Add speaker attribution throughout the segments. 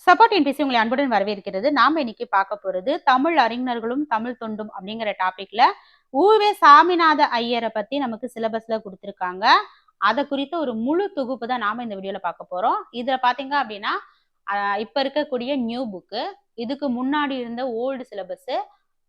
Speaker 1: Support NBC உங்களை அன்புடன் வரவேற்கிறது. நாம இன்னைக்கு பார்க்க போறது தமிழ் அறிஞர்களும் தமிழ் தொண்டும் அப்படிங்கிற டாபிக்ல ஊவே சாமிநாத ஐயரை பத்தி நமக்கு சிலபஸ்ல கொடுத்திருக்காங்க. அதை குறித்த ஒரு முழு தொகுப்பு தான் நாம இந்த வீடியோல பார்க்க போறோம். இதுல பாத்தீங்க அப்படின்னா இப்ப இருக்கக்கூடிய நியூ புக்கு, இதுக்கு முன்னாடி இருந்த ஓல்டு சிலபஸ்,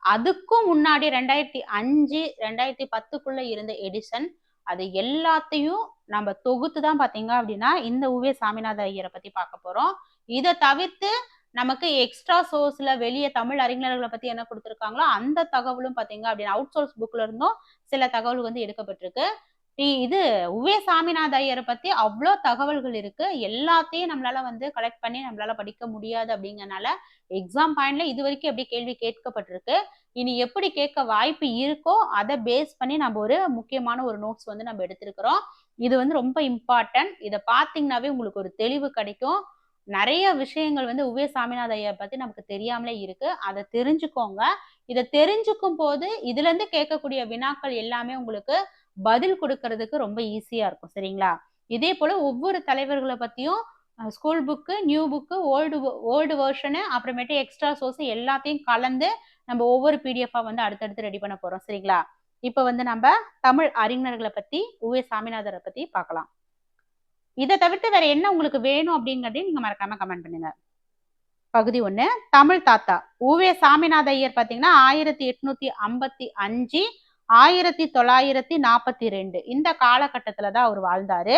Speaker 1: அதுக்கும் முன்னாடி 2005 2010க்குள்ள இருந்த எடிஷன், அது எல்லாத்தையும் நம்ம தொகுத்து தான் பாத்தீங்க அப்படின்னா இந்த ஊவே சாமிநாத ஐயரை பத்தி பார்க்க போறோம். இதை தவிர்த்து நமக்கு எக்ஸ்ட்ரா சோர்ஸ்ல வெளியே தமிழ் அறிஞர்களை பத்தி என்ன கொடுத்திருக்காங்களோ அந்த தகவலும் பாத்தீங்க அப்படின்னா அவுட் சோர்ஸ் புக்ல இருந்தும் சில தகவல் வந்து எடுக்கப்பட்டிருக்கு. இது உவே சாமிநாத ஐயரை பத்தி அவ்வளோ தகவல்கள் இருக்கு. எல்லாத்தையும் நம்மளால வந்து கலெக்ட் பண்ணி நம்மளால படிக்க முடியாது. அப்படிங்கறனால எக்ஸாம் பாயிண்ட்ல இது வரைக்கும் எப்படி கேள்வி கேட்கப்பட்டிருக்கு, இனி எப்படி கேட்க வாய்ப்பு இருக்கோ அதை பேஸ் பண்ணி நம்ம ஒரு முக்கியமான ஒரு நோட்ஸ் வந்து நம்ம எடுத்திருக்கிறோம். இது வந்து ரொம்ப இம்பார்ட்டன்ட். இதை பார்த்தீங்கன்னாவே உங்களுக்கு ஒரு தெளிவு கிடைக்கும். நிறைய விஷயங்கள் வந்து உவே சாமிநாத ஐயா பத்தி நமக்கு தெரியாமலே இருக்கு. அதை தெரிஞ்சுக்கோங்க. இதை தெரிஞ்சுக்கும் போது இதுல இருந்து கேட்கக்கூடிய வினாக்கள் எல்லாமே உங்களுக்கு பதில் கொடுக்கறதுக்கு ரொம்ப ஈஸியா இருக்கும். சரிங்களா? இதே போல ஒவ்வொரு தலைவர்களை பத்தியும் school book, new book, old version, அப்புறமேட்டு எக்ஸ்ட்ரா சோர்ஸ் எல்லாத்தையும் கலந்து நம்ம ஒவ்வொரு பிடிஎஃபா வந்து அடுத்தடுத்து ரெடி பண்ண போறோம். சரிங்களா? இப்ப வந்து நம்ம தமிழ் அறிஞர்களை பத்தி உவே சாமிநாதரை பத்தி பார்க்கலாம். இதை தவிர்த்து வேற என்ன உங்களுக்கு வேணும் அப்படிங்கறதையும் நீங்க மறக்காம கமெண்ட் பண்ணுங்க. பகுதி 1, தமிழ் தாத்தா. உவே சாமிநாத ஐயர் பாத்தீங்கன்னா 1855 1942 இந்த காலகட்டத்துலதான் அவர் வாழ்ந்தாரு.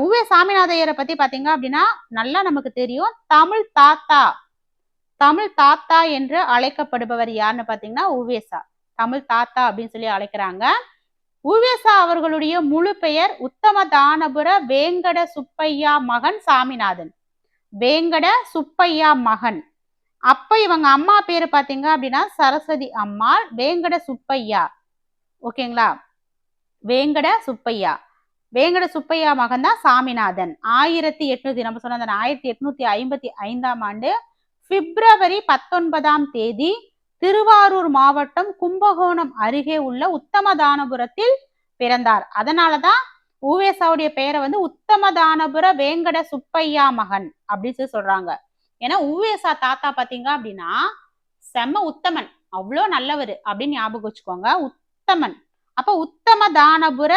Speaker 1: உவே சாமிநாத ஐயரை பத்தி பாத்தீங்க அப்படின்னா நல்லா நமக்கு தெரியும். தமிழ் தாத்தா என்று அழைக்கப்படுபவர் யாருன்னு பாத்தீங்கன்னா உவேசா. தமிழ் தாத்தா அப்படின்னு சொல்லி அழைக்கிறாங்க. உவேசா அவர்களுடைய முழு பெயர் உத்தமதானபுர வேங்கட சுப்பையா மகன் சாமிநாதன். வேங்கட சுப்பையா மகன். அப்ப இவங்க அம்மா பேரு பாத்தீங்க அப்படின்னா சரஸ்வதி அம்மாள், வேங்கட சுப்பையா. ஓகேங்களா? வேங்கட சுப்பையா மகன் தான் சாமிநாதன். 1855 ஆண்டு பிப்ரவரி 19 திருவாரூர் மாவட்டம் கும்பகோணம் அருகே உள்ள உத்தமதானபுரத்தில் பிறந்தார். அதனாலதான் உவேசாவுடைய பெயரை வந்து உத்தமதானபுர வேங்கட சுப்பையா மகன் அப்படின்னு சொல்றாங்க. ஏன்னா உவேசா தாத்தா பாத்தீங்க அப்படின்னா செம்ம உத்தமன், அவ்வளோ நல்லவர் அப்படின்னு ஞாபகம் வச்சுக்கோங்க. உத்தமன். அப்ப உத்தமதானபுர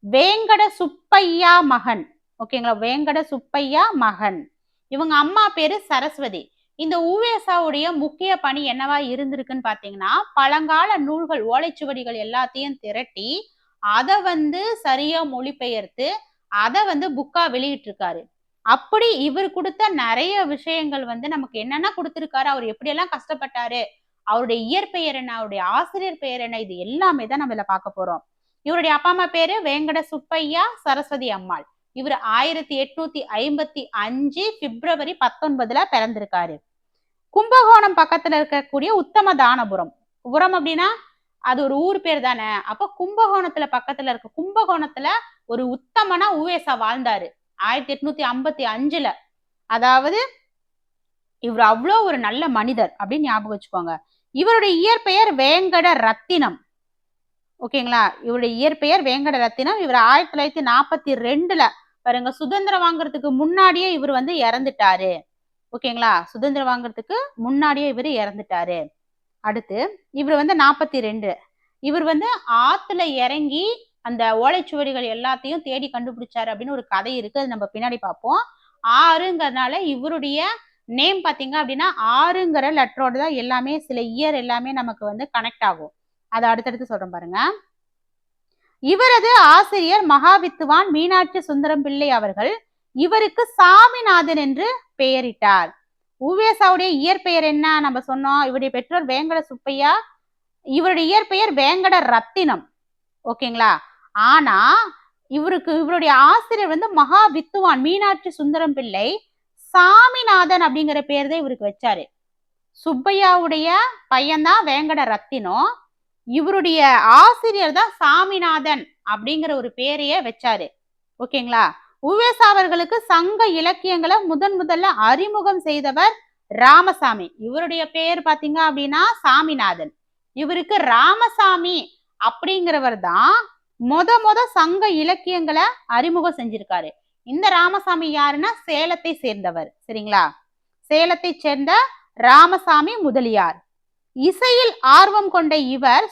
Speaker 1: வேங்கட சுப்பையா மகன். ஓகேங்களா? வேங்கட சுப்பையா மகன். இவங்க அம்மா பேரு சரஸ்வதி. இந்த உவேசாவுடைய முக்கிய பணி என்னவா இருந்திருக்குன்னு பாத்தீங்கன்னா பழங்கால நூல்கள், ஓலைச்சுவடிகள் எல்லாத்தையும் திரட்டி அதை வந்து சரியா மொழிபெயர்த்து அதை வந்து புக்கா வெளியிட்டு இருக்காரு. அப்படி இவர் கொடுத்த நிறைய விஷயங்கள் வந்து நமக்கு என்னென்ன கொடுத்திருக்காரு, அவர் எப்படியெல்லாம் கஷ்டப்பட்டாரு, அவருடைய இயற்பெயர் என்ன, அவருடைய ஆசிரியர் பெயர் என்ன, இது எல்லாமே தான் நம்ம இதுல பார்க்க போறோம். இவருடைய அப்பா அம்மா பேரு வேங்கட சுப்பையா, சரஸ்வதி அம்மாள். இவர் 1855 பிப்ரவரி 19 பிறந்திருக்காரு. கும்பகோணம் பக்கத்துல இருக்கக்கூடிய உத்தமதானபுரம். புரம் அப்படின்னா அது ஒரு ஊர் பேர் தானே. அப்ப கும்பகோணத்துல பக்கத்துல இருக்க கும்பகோணத்துல ஒரு உத்தமனா உவேசா வாழ்ந்தாரு 1855. அதாவது இவர் அவ்வளோ ஒரு நல்ல மனிதர் அப்படின்னு ஞாபகம் வச்சுக்கோங்க. இவருடைய இயற்பெயர் வேங்கட ரத்தினம். ஓகேங்களா? இவருடைய இயற்பெயர் வேங்கட ரத்தினம். இவர் 1942 பாருங்க, சுதந்திரம் வாங்குறதுக்கு முன்னாடியே இவர் வந்து இறந்துட்டாரு. ஓகேங்களா? சுதந்திரம் வாங்குறதுக்கு முன்னாடியே இவர் இறந்துட்டாரு. அடுத்து இவர் வந்து 42. இவர் வந்து ஆத்துல இறங்கி அந்த ஓலைச்சுவடிகள் எல்லாத்தையும் தேடி கண்டுபிடிச்சாரு அப்படின்னு ஒரு கதை இருக்கு. அது நம்ம பின்னாடி பார்ப்போம். 6ங்கிறதுனால இவருடைய நேம் பாத்தீங்க அப்படின்னா 6ங்கிற லெட்டரோட தான் எல்லாமே, சில இயர் எல்லாமே நமக்கு வந்து கனெக்ட் ஆகும். அதை அடுத்தடுத்து சொல்றேன் பாருங்க. இவரது ஆசிரியர் மகாவித்துவான் மீனாட்சி சுந்தரம் பிள்ளை அவர்கள் இவருக்கு சாமிநாதன் என்று பெயரிட்டார். உவேசாவுடைய இயற்பெயர் என்ன நம்ம சொன்னோம். இவருடைய பெற்றோர் வேங்கட சுப்பையா, இவருடைய இயற்பெயர் வேங்கட ரத்தினம். ஓகேங்களா? ஆனா இவருடைய ஆசிரியர் வந்து மகா வித்துவான் மீனாட்சி சுந்தரம் பிள்ளை சாமிநாதன் அப்படிங்கிற பேர் தான் இவருக்கு வச்சாரு. சுப்பையாவுடைய பையன்தான் வேங்கட ரத்தினம், இவருடைய ஆசிரியர் தான் சாமிநாதன் அப்படிங்கிற ஒரு பேரையே வச்சாரு. ஓகேங்களா? உவேசா அவர்களுக்கு சங்க இலக்கியங்களை முதல்ல அறிமுகம் செய்தவர் ராமசாமி. இவருடைய பேர் பாத்தீங்க அப்படின்னா சாமிநாதன். இவருக்கு ராமசாமி அப்படிங்கிறவர் தான் மொத சங்க இலக்கியங்களை அறிமுகம் செஞ்சிருக்காரு. இந்த ராமசாமி யாருன்னா சேலத்தை சேர்ந்தவர். சரிங்களா? சேலத்தை சேர்ந்த ராமசாமி முதலியார். இசையில் ஆர்வம் கொண்ட இவர்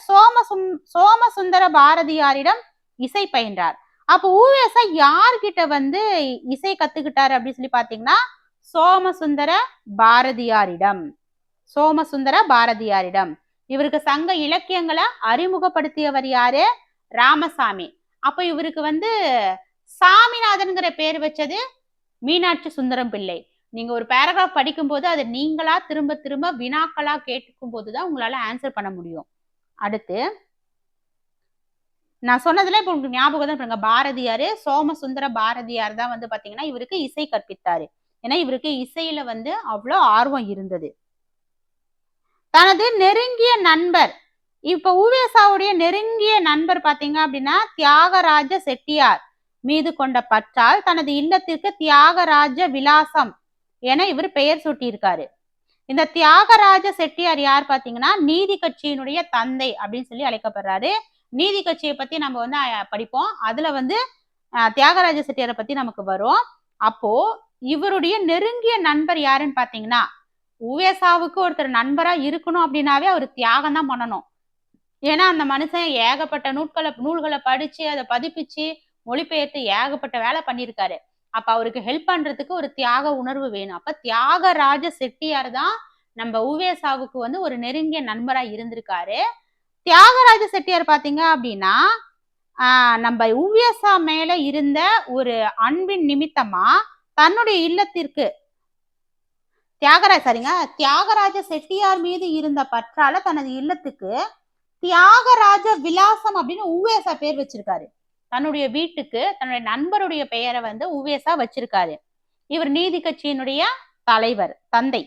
Speaker 1: சோமசுந்தர பாரதியாரிடம் இசை பயின்றார். அப்போ ஊவேசா யார்கிட்ட வந்து இசை கத்துக்கிட்டாரு அப்படின்னு சொல்லி பாத்தீங்கன்னா சோமசுந்தர பாரதியாரிடம். சோமசுந்தர பாரதியாரிடம். இவருக்கு சங்க இலக்கியங்களை அறிமுகப்படுத்தியவர் யாரு? ராமசாமி. அப்ப இவருக்கு வந்து சாமிநாதன்கிற பேர் வச்சது மீனாட்சி சுந்தரம் பிள்ளை. நீங்க ஒரு பேராகிராஃப் படிக்கும் போது அதை நீங்களா திரும்ப திரும்ப வினாக்களா கேட்டுக்கும் போதுதான் உங்களால ஆன்சர் பண்ண முடியும். அடுத்து நான் சொன்னதுல இப்ப உங்களுக்கு ஞாபகம் தான் பண்ணுங்க, பாரதியாரு சோமசுந்தர பாரதியார் தான் வந்து பாத்தீங்கன்னா இவருக்கு இசை கற்பித்தாரு. ஏன்னா இவருக்கு இசையில வந்து அவ்வளவு ஆர்வம் இருந்தது. தனது நெருங்கிய நண்பர், இப்ப ஊவேசாவுடைய நெருங்கிய நண்பர் பாத்தீங்க அப்படின்னா தியாகராஜ செட்டியார் மீது கொண்ட பற்றால் தனது இல்லத்திற்கு தியாகராஜ விலாசம் என இவர் பெயர் சூட்டியிருக்காரு. இந்த தியாகராஜ செட்டியார் யார் பாத்தீங்கன்னா நீதி கட்சியினுடைய தந்தை அப்படின்னு சொல்லி அழைக்கப்படுறாரு. நீதி கட்சியை பத்தி நம்ம வந்து படிப்போம். அதுல வந்து தியாகராஜ செட்டியாரை பத்தி நமக்கு வரும். அப்போ இவருடைய நெருங்கிய நண்பர் யாருன்னு பாத்தீங்கன்னா ஊவேசாவுக்கு ஒருத்தர் நண்பரா இருக்கணும் அப்படின்னாவே அவர் தியாகம் தான் பண்ணணும். ஏன்னா அந்த மனுஷன் ஏகப்பட்ட நூல்களை படிச்சு அதை பதிப்பிச்சு மொழிபெயர்த்து ஏகப்பட்ட வேலை பண்ணியிருக்காரு. அப்ப அவருக்கு ஹெல்ப் பண்றதுக்கு ஒரு தியாக உணர்வு வேணும். அப்ப தியாகராஜ செட்டியார் தான் நம்ம ஊவேசாவுக்கு வந்து ஒரு நெருங்கிய நண்பரா இருந்திருக்காரு. தியாகராஜ செட்டியார் பாத்தீங்க அப்படின்னா நம்ம ஊவேசா மேல இருந்த ஒரு அன்பின் நிமித்தமா தன்னுடைய இல்லத்திற்கு தியாகராஜ செட்டியார் மீது இருந்த பற்றால தனது இல்லத்துக்கு தியாகராஜ விலாசம் அப்படின்னு ஊவேசா பேர் வச்சிருக்காரு. தன்னுடைய வீட்டுக்கு தன்னுடைய நண்பருடைய பெயரை வந்து ஊவேசா வச்சிருக்காரு. இவர் நீதி கட்சியினுடைய தலைவர், தந்தை,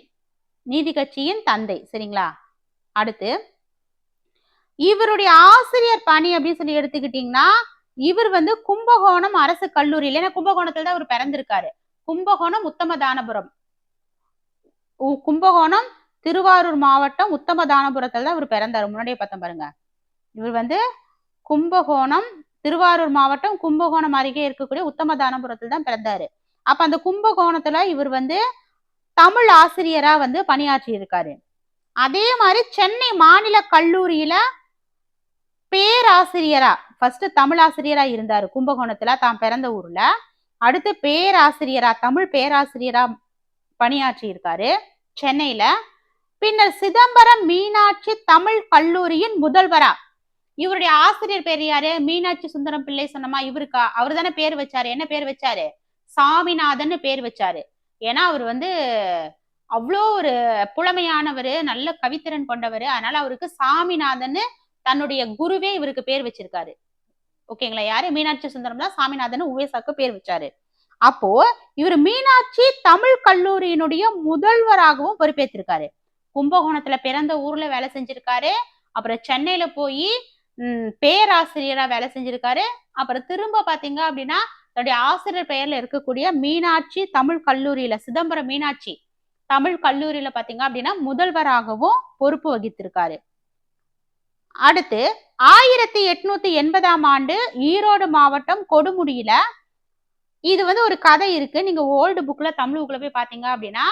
Speaker 1: நீதி கட்சியின் தந்தை. சரிங்களா? அடுத்து இவருடைய ஆசிரியர் பணி அப்படின்னு சொல்லி எடுத்துக்கிட்டீங்கன்னா இவர் வந்து கும்பகோணம் அரசு கல்லூரியில, ஏன்னா கும்பகோணத்துல தான் இவர் பிறந்திருக்காரு. கும்பகோணம் உத்தமதானபுரம், கும்பகோணம் திருவாரூர் மாவட்டம் உத்தமதானபுரத்துல தான் இவர் பிறந்தாரு. முன்னாடியே பார்த்தோம் பாருங்க. இவர் வந்து கும்பகோணம் திருவாரூர் மாவட்டம் கும்பகோணம் அருகே இருக்கக்கூடிய உத்தமதானபுரத்தில் தான் பிறந்தாரு. அப்ப அந்த கும்பகோணத்துல இவர் வந்து தமிழ் ஆசிரியரா வந்து பணியாற்றி இருக்காரு. அதே மாதிரி சென்னை மாநில கல்லூரியில பேராசிரியரா ஃபர்ஸ்ட் தமிழ் ஆசிரியரா இருந்தாரு கும்பகோணத்துல தான் பிறந்த ஊர்ல. அடுத்து பேராசிரியரா தமிழ் பேராசிரியரா பணியாற்றி இருக்காரு சென்னையில. பின்னர் சிதம்பரம் மீனாட்சி தமிழ் கல்லூரியின் முதல்வரா, இவருடைய ஆசிரியர் பேர் யாரு? மீனாட்சி சுந்தரம் பிள்ளை சொன்னமா, இவருக்கு அவர் தானே பேர் வச்சாரு. என்ன பேர் வச்சாரு? சாமிநாதன் பேர் வச்சாரு. ஏன்னா அவர் வந்து அவ்வளோ ஒரு புலமையானவர், நல்ல கவித்திறன் கொண்டவர். அதனால அவருக்கு சாமிநாதன் தன்னுடைய குருவே இவருக்கு பேர் வச்சிருக்காரு. ஓகேங்களா? யாரு? மீனாட்சி சுந்தரம் தான் சாமிநாதன் ஊவேசாக்கு பேர் வச்சாரு. அப்போ இவர் மீனாட்சி தமிழ் கல்லூரியினுடைய முதல்வராகவும் பொறுப்பேற்றிருக்காரு. கும்பகோணத்துல பிறந்த ஊர்ல வேலை செஞ்சிருக்காரு. அப்புறம் சென்னையில போய் பேராசிரியரா வேலை செஞ்சிருக்காரு. அப்புறம் திரும்ப பாத்தீங்க அப்படின்னா தன்னுடைய ஆசிரியர் பெயர்ல இருக்கக்கூடிய மீனாட்சி தமிழ் கல்லூரியில, சிதம்பரம் மீனாட்சி தமிழ் கல்லூரியில பாத்தீங்க அப்படின்னா முதல்வராகவும் பொறுப்பு வகித்திருக்காரு. அடுத்து 1880ஆம் ஆண்டு ஈரோடு மாவட்டம் கொடுமுடியில, இது வந்து ஒரு கதை இருக்கு. நீங்க ஓல்டு புக்ல தமிழ் புக்ல போய் பாத்தீங்க அப்படின்னா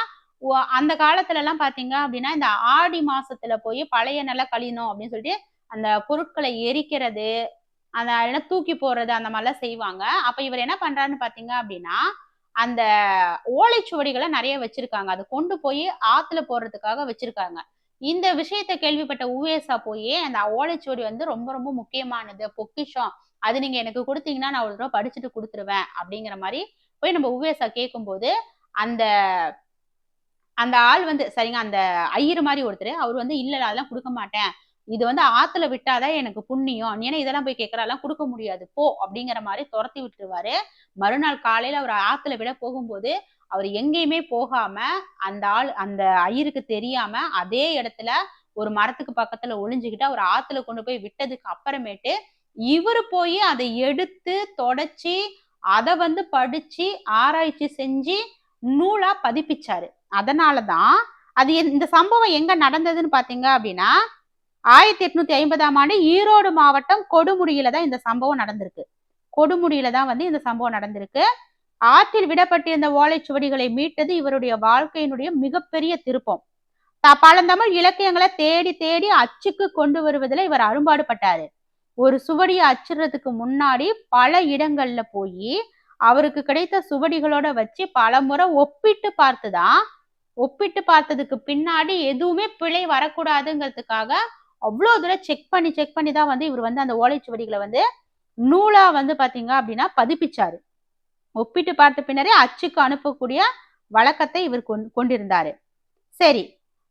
Speaker 1: அந்த காலத்துல எல்லாம் பாத்தீங்க அப்படின்னா இந்த ஆடி மாசத்துல போய் பழைய நில கழியணும் அப்படின்னு சொல்லிட்டு அந்த பொருட்களை எரிக்கிறது, அந்த தூக்கி போடுறது, அந்த மாதிரிலாம் செய்வாங்க. அப்ப இவர் என்ன பண்றாருன்னு பாத்தீங்க அப்படின்னா அந்த ஓலைச்சுவடிகளை நிறைய வச்சிருக்காங்க. அதை கொண்டு போய் ஆத்துல போடுறதுக்காக வச்சிருக்காங்க. இந்த விஷயத்தை கேள்விப்பட்ட ஊவேசா போய் அந்த ஓலைச்சுவடி வந்து ரொம்ப ரொம்ப முக்கியமானது, பொக்கிஷம், அது நீங்க எனக்கு கொடுத்தீங்கன்னா நான் ஒரு தடவை படிச்சுட்டு கொடுத்துருவேன் அப்படிங்கிற மாதிரி போய் நம்ம ஊவேசா கேட்கும்போது அந்த அந்த ஆள் வந்து சரிங்க, அந்த ஐயர் மாதிரி ஒருத்தர், அவர் வந்து இல்ல அதெல்லாம் கொடுக்க மாட்டேன், இது வந்து ஆத்துல விட்டாதான் எனக்கு புண்ணியம், ஏன்னா இதெல்லாம் போய் கேட்கறதெல்லாம் கொடுக்க முடியாது போ அப்படிங்கிற மாதிரி துரத்தி விட்டுருவாரு. மறுநாள் காலையில அவர் ஆத்துல விட போகும்போது அவர் எங்கேயுமே போகாம அந்த ஐயருக்கு தெரியாம அதே இடத்துல ஒரு மரத்துக்கு பக்கத்துல ஒளிஞ்சுக்கிட்டு அவர் ஆத்துல கொண்டு போய் விட்டதுக்கு அப்புறமேட்டு இவரு போய் அதை எடுத்து தொடச்சி அதை வந்து படிச்சு ஆராய்ச்சி செஞ்சு நூலா பதிப்பிச்சாரு. அதனாலதான் அது இந்த சம்பவம் எங்க நடந்ததுன்னு பாத்தீங்க அப்படின்னா 1850ஆம் ஆண்டு ஈரோடு மாவட்டம் கொடுமுடியில தான் இந்த சம்பவம் நடந்திருக்கு. கொடுமுடியில தான் வந்து இந்த சம்பவம் நடந்திருக்கு. ஆற்றில் விடப்பட்டிருந்த ஓலைச்சுவடிகளை மீட்டது இவருடைய வாழ்க்கையினுடைய மிகப்பெரிய திருப்பம். பழந்தமிழ் இலக்கியங்களை தேடி தேடி அச்சுக்கு கொண்டு வருவதில் இவர் அரும்பாடுபட்டாரு. ஒரு சுவடியை அச்சிடுறதுக்கு முன்னாடி பல இடங்கள்ல போய் அவருக்கு கிடைத்த சுவடிகளோட வச்சு பல முறை ஒப்பிட்டு பார்த்ததுக்கு பின்னாடி எதுவுமே பிழை வரக்கூடாதுங்கிறதுக்காக அவ்வளோ தூரம் செக் பண்ணி தான் வந்து இவர் வந்து அந்த ஓலைச்சுவடிகளை வந்து நூலா வந்து பாத்தீங்க அப்படின்னா பதிப்பிச்சாரு. ஒப்பிட்டு பார்த்த பின்னரே அச்சுக்கு அனுப்பக்கூடிய வழக்கத்தை இவர் கொண்டிருந்தாரு. சரி,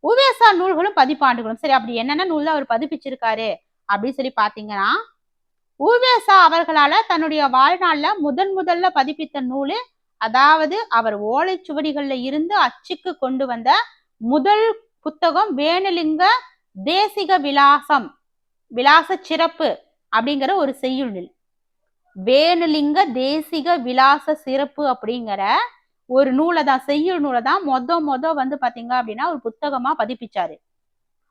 Speaker 1: உவேசா நூல்களும் பதிப்பாண்டுகளும். சரி, அப்படி என்னென்ன நூல் தான் அவர் பதிப்பிச்சிருக்காரு அப்படின்னு சொல்லி பாத்தீங்கன்னா, உவேசா அவர்களால தன்னுடைய வாழ்நாள்ல முதல்ல பதிப்பித்த நூலு, அதாவது அவர் ஓலைச்சுவடிகள்ல இருந்து அச்சுக்கு கொண்டு வந்த முதல் புத்தகம் வேணுலிங்க தேசிக விலாச சிறப்பு அப்படிங்கிற ஒரு செய்யுள் நூல். வேணுலிங்க தேசிக விலாச சிறப்பு அப்படிங்கிற ஒரு நூலை தான், செய்யுள் நூலை தான் மொத வந்து பாத்தீங்க அப்படின்னா ஒரு புத்தகமா பதிப்பிச்சாரு.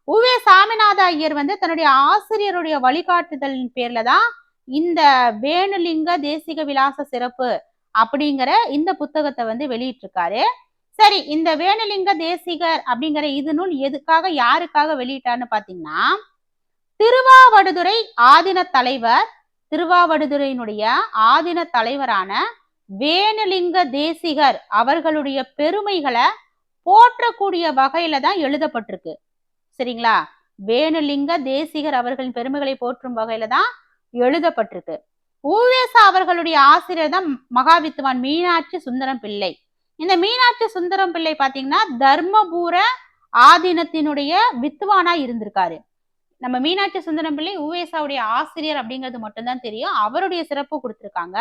Speaker 1: உவே சாமிநாத ஐயர் வந்து தன்னுடைய ஆசிரியருடைய வழிகாட்டுதலின் பேர்ல தான் இந்த வேணுலிங்க தேசிக விலாச சிறப்பு அப்படிங்கிற இந்த புத்தகத்தை வந்து வெளியிட்டிருக்காரு. சரி, இந்த வேணுலிங்க தேசிகர் அப்படிங்கிற இது நூல் எதுக்காக யாருக்காக வெளியிட்டான்னு பாத்தீங்கன்னா, திருவாவடுதுறை ஆதீன தலைவர், திருவாவடுதுறையினுடைய ஆதீன தலைவரான வேணுலிங்க தேசிகர் அவர்களுடைய பெருமைகளை போற்றக்கூடிய வகையில தான் எழுதப்பட்டிருக்கு. சரிங்களா? வேணுலிங்க தேசிகர் அவர்களின் பெருமைகளை போற்றும் வகையில தான் எழுதப்பட்டிருக்கு. உவேசா அவர்களுடைய ஆசிரியர் தான் மகாவித்துவான் மீனாட்சி சுந்தரம் பிள்ளை. இந்த மீனாட்சி சுந்தரம் பிள்ளை பாத்தீங்கன்னா தர்மபுர ஆதீனத்தினுடைய வித்துவானா இருந்திருக்காரு. நம்ம மீனாட்சி சுந்தரம் பிள்ளை உவேசாவுடைய ஆசிரியர் அப்படிங்கிறது மட்டும்தான் தெரியும். அவருடைய சிறப்பு கொடுத்திருக்காங்க.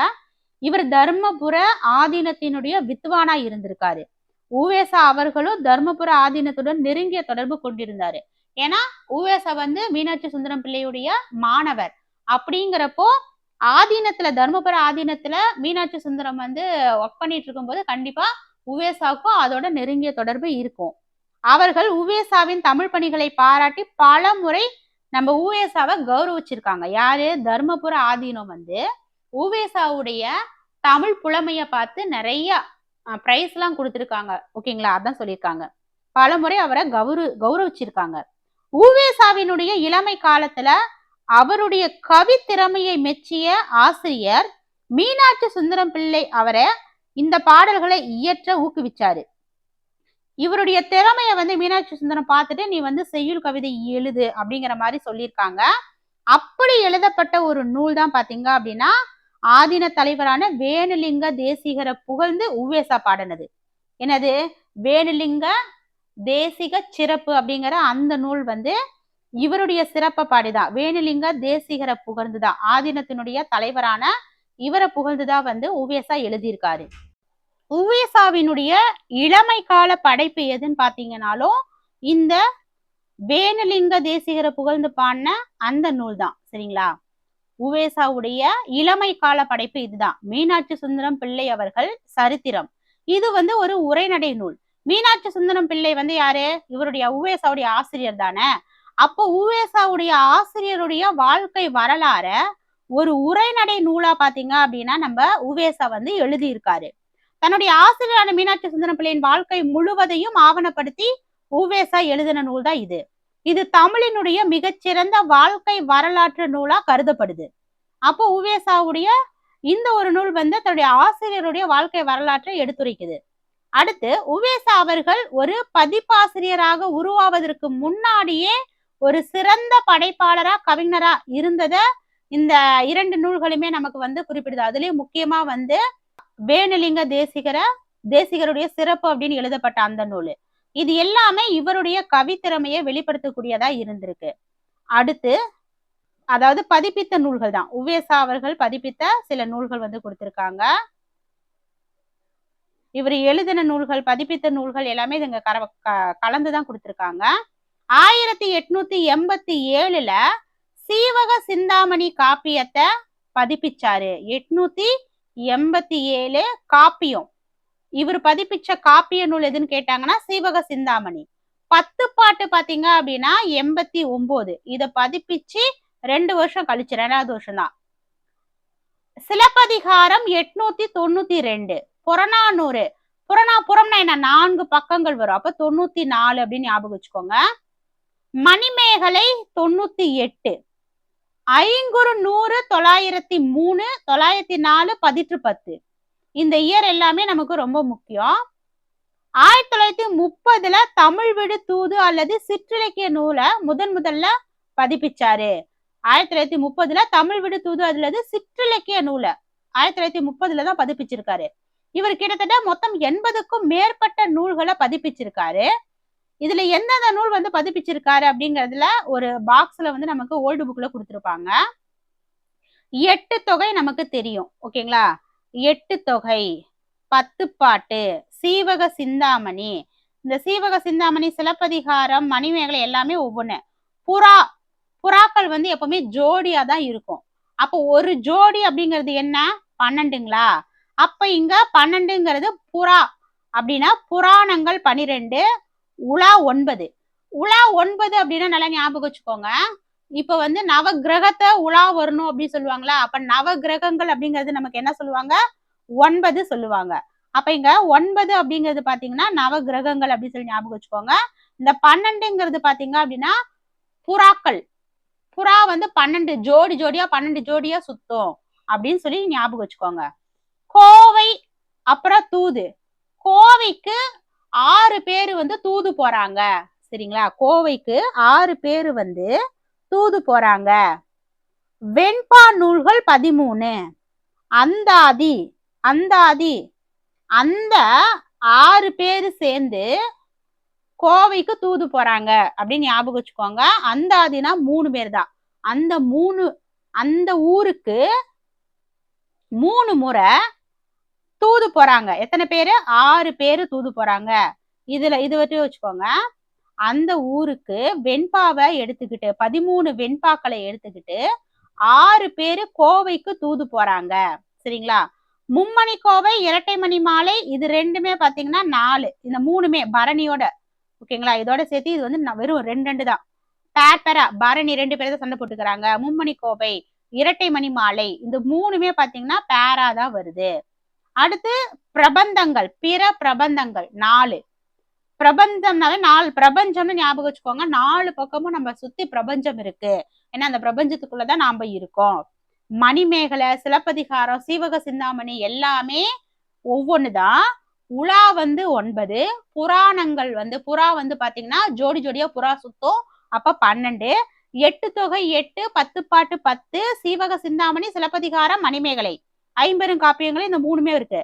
Speaker 1: இவர் தர்மபுர ஆதீனத்தினுடைய வித்துவானா இருந்திருக்காரு. உவேசா அவர்களும் தர்மபுர ஆதீனத்துடன் நெருங்கிய தொடர்பு கொண்டிருந்தாரு. ஏன்னா உவேசா வந்து மீனாட்சி சுந்தரம் பிள்ளையுடைய மாணவர். அப்படிங்கிறப்போ ஆதீனத்துல, தர்மபுர ஆதீனத்துல மீனாட்சி சுந்தரம் வந்து ஒர்க் பண்ணிட்டு இருக்கும்போது கண்டிப்பா உவேசாவுக்கும் அதோட நெருங்கிய தொடர்பு இருக்கும். அவர்கள் உவேசாவின் தமிழ் பணிகளை பாராட்டி பல முறை நம்ம உவேசாவை கௌரவிச்சிருக்காங்க. யாரு? தர்மபுர ஆதீனம் வந்து உவேசாவுடைய தமிழ் புலமைய பார்த்து நிறைய பிரைஸ் எல்லாம் கொடுத்திருக்காங்க. ஓகேங்களா? அதான் சொல்லியிருக்காங்க. பல முறை அவரை கௌரவிச்சிருக்காங்க. உவேசாவினுடைய இளமை காலத்துல அவருடைய கவி திறமையை மெச்சிய ஆசிரியர் மீனாட்சி சுந்தரம் பிள்ளை அவரை இந்த பாடல்களை இயற்ற ஊக்குவிச்சாரு. இவருடைய திறமைய வந்து மீனாட்சி சுந்தரம் பார்த்துட்டு நீ வந்து செய்யுள் கவிதை எழுது அப்படிங்கிற மாதிரி சொல்லியிருக்காங்க. அப்படி எழுதப்பட்ட ஒரு நூல் தான் பாத்தீங்க அப்படின்னா ஆதீன தலைவரான வேணுலிங்க தேசிகரை புகழ்ந்து உவேசா பாடினது. என்னது? வேணுலிங்க தேசிக சிறப்பு அப்படிங்கிற அந்த நூல் வந்து இவருடைய சிறப்பை பாடிதான், வேணுலிங்க தேசிகரை புகழ்ந்துதான், ஆதீனத்தினுடைய தலைவரான இவரை புகழ்ந்துதான் வந்து உவேசா எழுதியிருக்காரு. உவேசாவினுடைய இளமை கால படைப்பு எதுன்னு பாத்தீங்கன்னாலும் இந்த வேணுலிங்க தேசிகரை புகழ்ந்து பாடின அந்த நூல் தான். சரிங்களா? உவேசாவுடைய இளமை கால படைப்பு இதுதான். மீனாட்சி சுந்தரம் பிள்ளை அவர்கள் சரித்திரம். இது வந்து ஒரு உரைநடை நூல். மீனாட்சி சுந்தரம் பிள்ளை வந்து யாரு? இவருடைய உவேசாவுடைய ஆசிரியர் தானே. அப்போ உவேசாவுடைய ஆசிரியருடைய வாழ்க்கை வரலாற ஒரு உரைநடை நூலா பாத்தீங்க அப்படின்னா நம்ம உவேசா வந்து எழுதியிருக்காரு. தன்னுடைய ஆசிரியரான மீனாட்சி சுந்தரம் பிள்ளையின் வாழ்க்கை முழுவதையும் ஆவணப்படுத்தி உவேசா எழுதின நூல் தான் இது. இது தமிழினுடைய மிகச்சிறந்த வாழ்க்கை வரலாற்று நூலா கருதப்படுது. அப்போ உவேசாவுடைய இந்த ஒரு நூல் வந்து தன்னுடைய ஆசிரியருடைய வாழ்க்கை வரலாற்றை எடுத்துரைக்குது. அடுத்து உவேசா அவர்கள் ஒரு பதிப்பாசிரியராக உருவாவதற்கு முன்னாடியே ஒரு சிறந்த படைப்பாளரா கவிஞரா இருந்தத இந்த இரண்டு நூல்களுமே நமக்கு வந்து குறிப்பிடுது. அதுலயும் முக்கியமா வந்து வேணுலிங்க தேசிகருடைய சிறப்பு அப்படின்னு எழுதப்பட்ட அந்த நூல், இது எல்லாமே இவருடைய கவித்திறமையை வெளிப்படுத்தக்கூடியதா இருந்திருக்கு. அடுத்து அதாவது பதிப்பித்த நூல்கள் தான், உவேசா அவர்கள் பதிப்பித்த சில நூல்கள் வந்து கொடுத்திருக்காங்க. இவர் எழுதின நூல்கள், பதிப்பித்த நூல்கள் எல்லாமே இதுங்க கலந்துதான் கொடுத்திருக்காங்க. 1887 சீவக சிந்தாமணி காப்பியத்தை பதிப்பிச்சாரு. 887 காப்பியம். இவர் பதிப்பிச்ச காப்பிய நூல் எதுன்னு கேட்டாங்கன்னா சீவக சிந்தாமணி. 10 பாட்டு பாத்தீங்க அப்படின்னா 89. இத பதிப்பிச்சு 2 வருஷம் கழிச்சு, 2வது வருஷம் தான். சிலப்பதிகாரம் 892, புறநானூறு. புறம்னா என்ன, 4 பக்கங்கள் வரும். அப்ப 94 அப்படின்னு ஞாபகம் வச்சுக்கோங்க. மணிமேகலை 98, ஐங்குறு 100, 903, 904, 10. இந்த இயர் எல்லாமே நமக்கு ரொம்ப முக்கியம். 1930 தமிழ் விடு தூது அல்லது சிற்றிலக்கிய நூலை முதல்ல பதிப்பிச்சாரு. 1930 தமிழ் விடு தூது அல்லது சிற்றிலக்கிய நூலை 1930 தான் பதிப்பிச்சிருக்காரு. இவர் கிட்டத்தட்ட மொத்தம் 80க்கும் மேற்பட்ட நூல்களை பதிப்பிச்சிருக்காரு. இதுல எந்தெந்த நூல் வந்து பதிப்பிச்சிருக்காரு அப்படிங்கறதுல ஒரு பாக்ஸ்ல வந்து நமக்கு ஓல்டு புக்ல கொடுத்திருப்பாங்க. 8 தொகை நமக்கு தெரியும். ஓகேங்களா, 8 தொகை, 10 பாட்டு, சீவக சிந்தாமணி. இந்த சீவக சிந்தாமணி, சிலப்பதிகாரம், மணிமேகலை எல்லாமே ஒவ்வொன்னு. புறாக்கள் வந்து எப்பவுமே ஜோடியா தான் இருக்கும். அப்போ ஒரு ஜோடி அப்படிங்கிறது என்ன, 12ங்களா? அப்ப இங்க 12ங்கிறது புறா அப்படின்னா புராணங்கள் 12, உலா 9. உலா 9 அப்படின்னா நல்லா ஞாபகம் வச்சுக்கோங்க. இப்ப வந்து நவ கிரகத்தை உலா வரணும் அப்படின்னு சொல்லுவாங்களா, அப்ப நவ கிரகங்கள் அப்படிங்கிறது நமக்கு என்ன சொல்லுவாங்க, 9 சொல்லுவாங்க. அப்ப இங்க 9 அப்படிங்கிறது பாத்தீங்கன்னா நவ கிரகங்கள் அப்படின்னு சொல்லி ஞாபகம் வச்சுக்கோங்க. இந்த 12ங்கிறது பாத்தீங்க அப்படின்னா புறாக்கள். புறா வந்து 12 ஜோடியா 12 ஜோடியா சுத்தும் அப்படின்னு சொல்லி ஞாபகம் வச்சுக்கோங்க. கோவை அப்புறம் தூது. கோவைக்கு 6 பேரு வந்து தூது போறாங்க. சரிங்களா, கோவைக்கு 6 பேரு வந்து தூது போறாங்க. வெண்பா நூல்கள் 13, அந்தாதி அந்த 6 பேரு சேர்ந்து கோவைக்கு தூது போறாங்க அப்படின்னு ஞாபகம் வச்சுக்கோங்க. அந்தாதினா 3 பேர் தான். அந்த ஊருக்கு 3 முறை தூது போறாங்க. எத்தனை பேரு, 6 பேரு தூது போறாங்க. இது வச்சு வச்சுக்கோங்க. அந்த ஊருக்கு வெண்பாவை எடுத்துக்கிட்டு 13 வெண்பாக்களை எடுத்துக்கிட்டு 6 பேரு கோவைக்கு தூது போறாங்க. சரிங்களா, மும்மணி கோவை, இரட்டை மணி மாலை, இது ரெண்டுமே பாத்தீங்கன்னா 4. இந்த 3மே பரணியோட. ஓகேங்களா, இதோட சேர்த்து இது வந்து வெறும் 2 தான். பேரா பரணி 2 பேரை தான் சண்டை போட்டுக்கிறாங்க. மும்மணி கோவை, இரட்டை மணி மாலை, இந்த 3மே பாத்தீங்கன்னா பேரா தான் வருது. அடுத்து பிரபந்தங்கள், பிற பிரபந்தங்கள் 4. பிரபஞ்சம்னாவே 4, பிரபஞ்சம்னு ஞாபகம் வச்சுக்கோங்க. 4 பக்கமும் நம்ம சுத்தி பிரபஞ்சம் இருக்கு. ஏன்னா அந்த பிரபஞ்சத்துக்குள்ளதான் நாம இருக்கோம். மணிமேகலை, சிலப்பதிகாரம், சீவக சிந்தாமணி எல்லாமே ஒவ்வொன்னுதான். உலா வந்து 9, புராணங்கள் வந்து புறா வந்து பாத்தீங்கன்னா ஜோடியா புறா சுத்தும். அப்ப 12. 8 தொகை 8, 10 பாட்டு 10, சீவக சிந்தாமணி, சிலப்பதிகாரம், மணிமேகலை, 50 காப்பியங்கள் இந்த 3மே இருக்கு.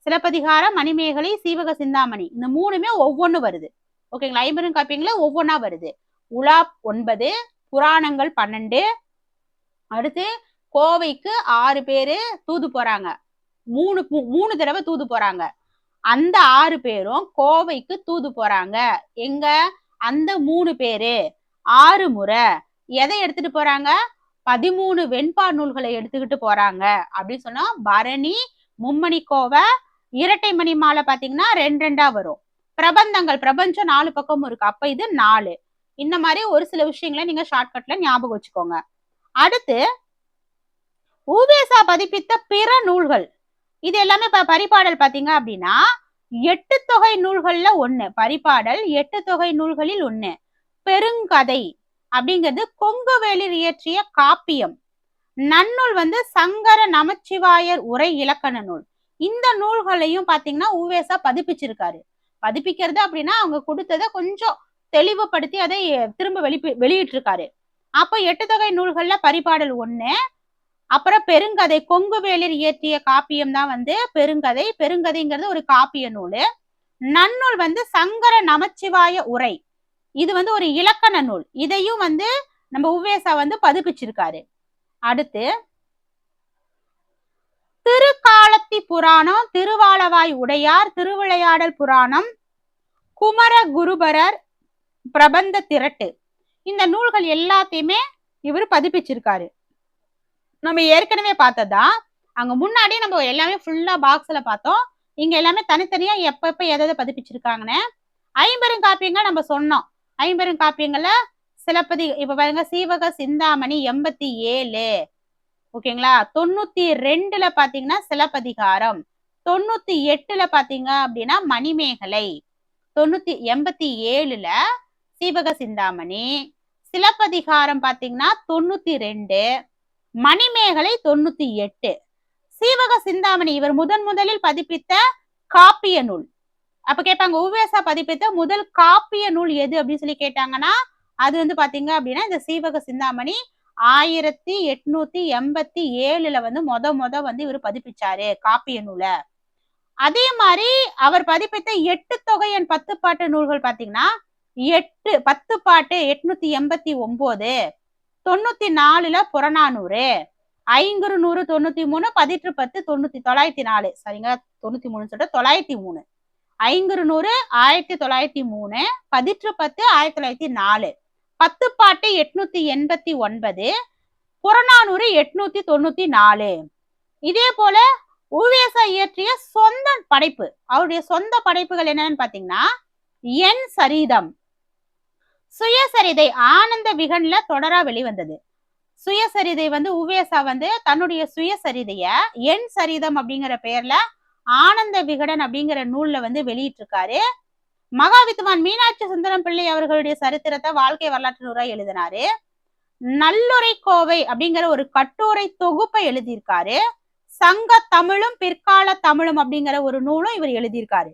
Speaker 1: சிலப்பதிகாரம், மணிமேகலை, சீவக சிந்தாமணி இந்த 3மே ஒவ்வொன்னு வருது. ஓகேங்களா, 50 காப்பியங்கள ஒவ்வொன்னா வருது. உலா 9, புராணங்கள் 12. அடுத்து கோவைக்கு 6 பேரு தூது போறாங்க. 3 தடவை தூது போறாங்க. அந்த 6 பேரும் கோவைக்கு தூது போறாங்க. எங்க, அந்த 3 பேரு 6 முறை எதை எடுத்துட்டு போறாங்க, 13 வெண்பா நூல்களை எடுத்துக்கிட்டு போறாங்க அப்படின்னு சொன்னா பரணி, மும்மணி கோவை, இரட்டை மணி மாலை பாத்தீங்கன்னா 2 வரும். பிரபந்தங்கள், பிரபஞ்சம் 4 பக்கமும் இருக்கு. அப்ப இது 4. இந்த மாதிரி ஒரு சில விஷயங்களை நீங்க ஷார்ட்கட்ல ஞாபகம் வச்சுக்கோங்க. அடுத்து ஊவேசா பதிப்பித்த பிற நூல்கள். இது எல்லாமே பரிபாடல் பாத்தீங்க அப்படின்னா 8 தொகை நூல்கள்ல 1. பரிபாடல் 8 தொகை நூல்களில் 1. பெருங்கதை அப்படிங்கிறது கொங்குவேளிர் இயற்றிய காப்பியம். நன்னூல் வந்து சங்கர நமச்சிவாயர் உரை இலக்கண நூல். இந்த நூல்களையும் பாத்தீங்கன்னா ஊவேசா பதிப்பிச்சிருக்காரு. பதிப்பிக்கிறது அப்படின்னா அவங்க கொடுத்ததை கொஞ்சம் தெளிவுபடுத்தி அதை திரும்ப வெளியிட்டிருக்காரு. அப்ப 8 தொகை நூல்கள்ல பரிபாடல் 1. அப்புறம் பெருங்கதை, கொங்குவேளிர் இயற்றிய காப்பியம் தான் வந்து பெருங்கதை. பெருங்கதைங்கிறது ஒரு காப்பிய நூல். நன்னூல் வந்து சங்கர நமச்சிவாய உரை, இது வந்து ஒரு இலக்கண நூல். இதையும் வந்து நம்ம ஊவேசா வந்து பதிப்பிச்சிருக்காரு. அடுத்து திருக்காலத்தி புராணம், திருவாளவாய் உடையார், திருவிளையாடல் புராணம், குமர குருபரர் பிரபந்த திரட்டு, இந்த நூல்கள் எல்லாத்தையுமே இவர் பதிப்பிச்சிருக்காரு. நம்ம ஏற்கனவே பார்த்ததா, அங்க முன்னாடி நம்ம எல்லாமே ஃபுல்லா பாக்ஸ்ல பார்த்தோம். இங்க எல்லாமே தனித்தனியா எப்ப எதை பதிப்பிச்சிருக்காங்கன்னு 50 காப்பியங்கள் நம்ம சொன்னோம். 50 காப்பியங்கள்ல இப்ப பாருங்க, சீவக சிந்தாமணி 87. ஓகேங்களா, 92ல பாத்தீங்கன்னா சிலப்பதிகாரம், 98ல பாத்தீங்க அப்படின்னா மணிமேகலை, 87ல சீவக சிந்தாமணி, சிலப்பதிகாரம் பாத்தீங்கன்னா 92, மணிமேகலை 98. சீவக சிந்தாமணி இவர் முதலில் பதிப்பித்த காப்பிய நூல். அப்ப கேட்பாங்க உவேசா பதிப்பித்த முதல் காப்பிய நூல் எது அப்படின்னு சொல்லி கேட்டாங்கன்னா அது வந்து பாத்தீங்க அப்படின்னா இந்த சீவக சிந்தாமணி 1887ல வந்து மொத வந்து இவர் பதிப்பிச்சாரு காப்பிய நூலை. அதே மாதிரி அவர் பதிப்பித்த 8 தொகையன் 10 பாட்டு நூல்கள் பாத்தீங்கன்னா 10 பாட்டு 889, 94ல புறநானூறு, ஐங்குறுநூறு 93, 1810 904, சரிங்க 93 சொல்லிட்டு 903, ஐங்குறுநூறு 1903, 1810 1904, 10 பாட்டு 889, புறநானூறு 894. இதே போல உவேசா இயற்றிய சொந்த படைப்பு, அவருடைய சொந்த படைப்புகள் என்னன்னு பாத்தீங்கன்னா என் சரிதம், சுயசரிதை ஆனந்த விகன்ல தொடரா வெளிவந்தது. சுயசரிதை வந்து உவேசா வந்து தன்னுடைய சுயசரிதைய என் சரிதம் அப்படிங்கிற பெயர்ல ஆனந்த விகடன் அப்படிங்கிற நூல்ல வந்து வெளியிட்டு இருக்காரு. மகாவித்வான் மீனாட்சி சுந்தரம் பிள்ளை அவர்களுடைய சரித்திரத்தை வாழ்க்கை வரலாற்று நூறா எழுதினாரு. நல்லுரை கோவை அப்படிங்கிற ஒரு கட்டுரை தொகுப்பை எழுதியிருக்காரு. சங்க தமிழும் பிற்கால தமிழும் அப்படிங்கிற ஒரு நூலும் இவர் எழுதியிருக்காரு.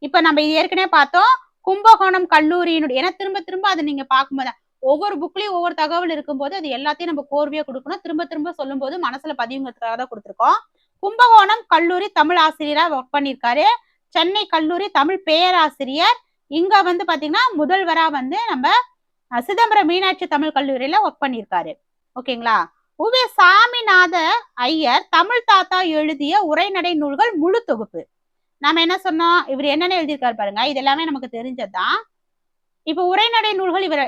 Speaker 1: இப்ப நம்ம இது ஏற்கனவே பார்த்தோம் கும்பகோணம் கல்லூரியினுடைய, ஏன்னா திரும்ப அதை நீங்க பார்க்கும்போது ஒவ்வொரு புக்லயும் ஒவ்வொரு தகவல் இருக்கும்போது அது எல்லாத்தையும் நம்ம கோர்வையா கொடுக்கணும். திரும்ப சொல்லும் போது மனசுல பதிவுங்கிறதுக்காக தான் கொடுத்துருக்கோம். கும்பகோணம் கல்லூரி தமிழ் ஆசிரியரா ஒர்க் பண்ணியிருக்காரு. சென்னை கல்லூரி தமிழ் பேராசிரியர். இங்க வந்து பாத்தீங்கன்னா முதல்வரா வந்து நம்ம சிதம்பரம் மீனாட்சி தமிழ் கல்லூரியில ஒர்க் பண்ணியிருக்காரு. ஓகேங்களா. உவே சாமிநாத ஐயர் தமிழ் தாத்தா எழுதிய உரைநடை நூல்கள் முழு தொகுப்பு. நாம என்ன சொன்னோம், இவர் என்னென்ன எழுதியிருக்காரு பாருங்க, இது எல்லாமே நமக்கு தெரிஞ்சதுதான். இப்ப உரைநடை நூல்கள் இவர்